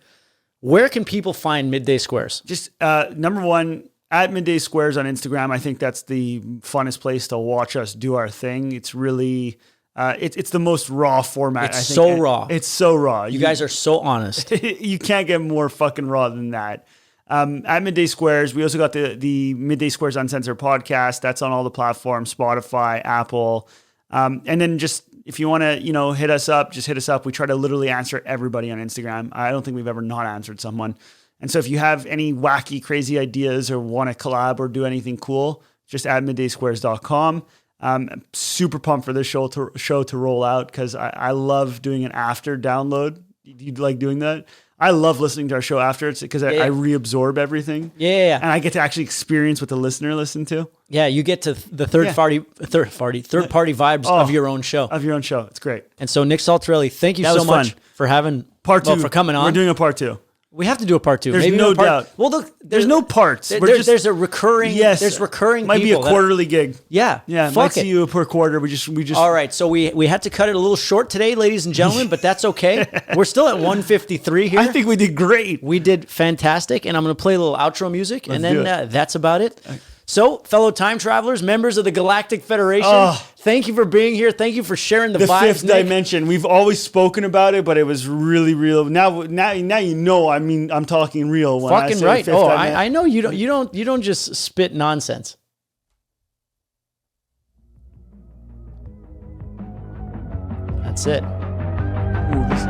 Where can people find Midday Squares? Just number one, at Midday Squares on Instagram. I think that's the funnest place to watch us do our thing. It's really, it's the most raw format. It's so raw. It's so raw. You guys are so honest. You can't get more fucking raw than that. At Midday Squares, we also got the Midday Squares Uncensored podcast. That's on all the platforms, Spotify, Apple. And then just, if you want to, hit us up, just hit us up. We try to literally answer everybody on Instagram. I don't think we've ever not answered someone. And so if you have any wacky, crazy ideas or want to collab or do anything cool, just add middaysquares.com. I'm super pumped for this show to roll out, because I love doing an after download. Do you like doing that? I love listening to our show after, it's because I reabsorb everything. Yeah. And I get to actually experience what the listener listened to. Yeah, you get to the third party vibes of your own show. Of your own show. It's great. And so, Nick Saltarelli, thank you so much for having part 2. For coming on. We're doing a part 2. We have to do a part 2. There's Maybe no doubt. Well, look, there's no parts. There's a recurring. Yes, there's recurring. Might be a quarterly gig. Yeah, yeah. Fuck might it. see you per quarter. We just. All right, so we had to cut it a little short today, ladies and gentlemen, but that's okay. We're still at 153 here. I think we did great. We did fantastic, and I'm going to play a little outro music, and then that's about it. So, fellow time travelers, members of the Galactic Federation, thank you for being here. Thank you for sharing the vibes, fifth dimension. We've always spoken about it, but it was really real. Now you know. I mean, I'm talking real. When fucking I say right. fifth Oh, dimension. I know you don't just spit nonsense. That's it. Ooh, this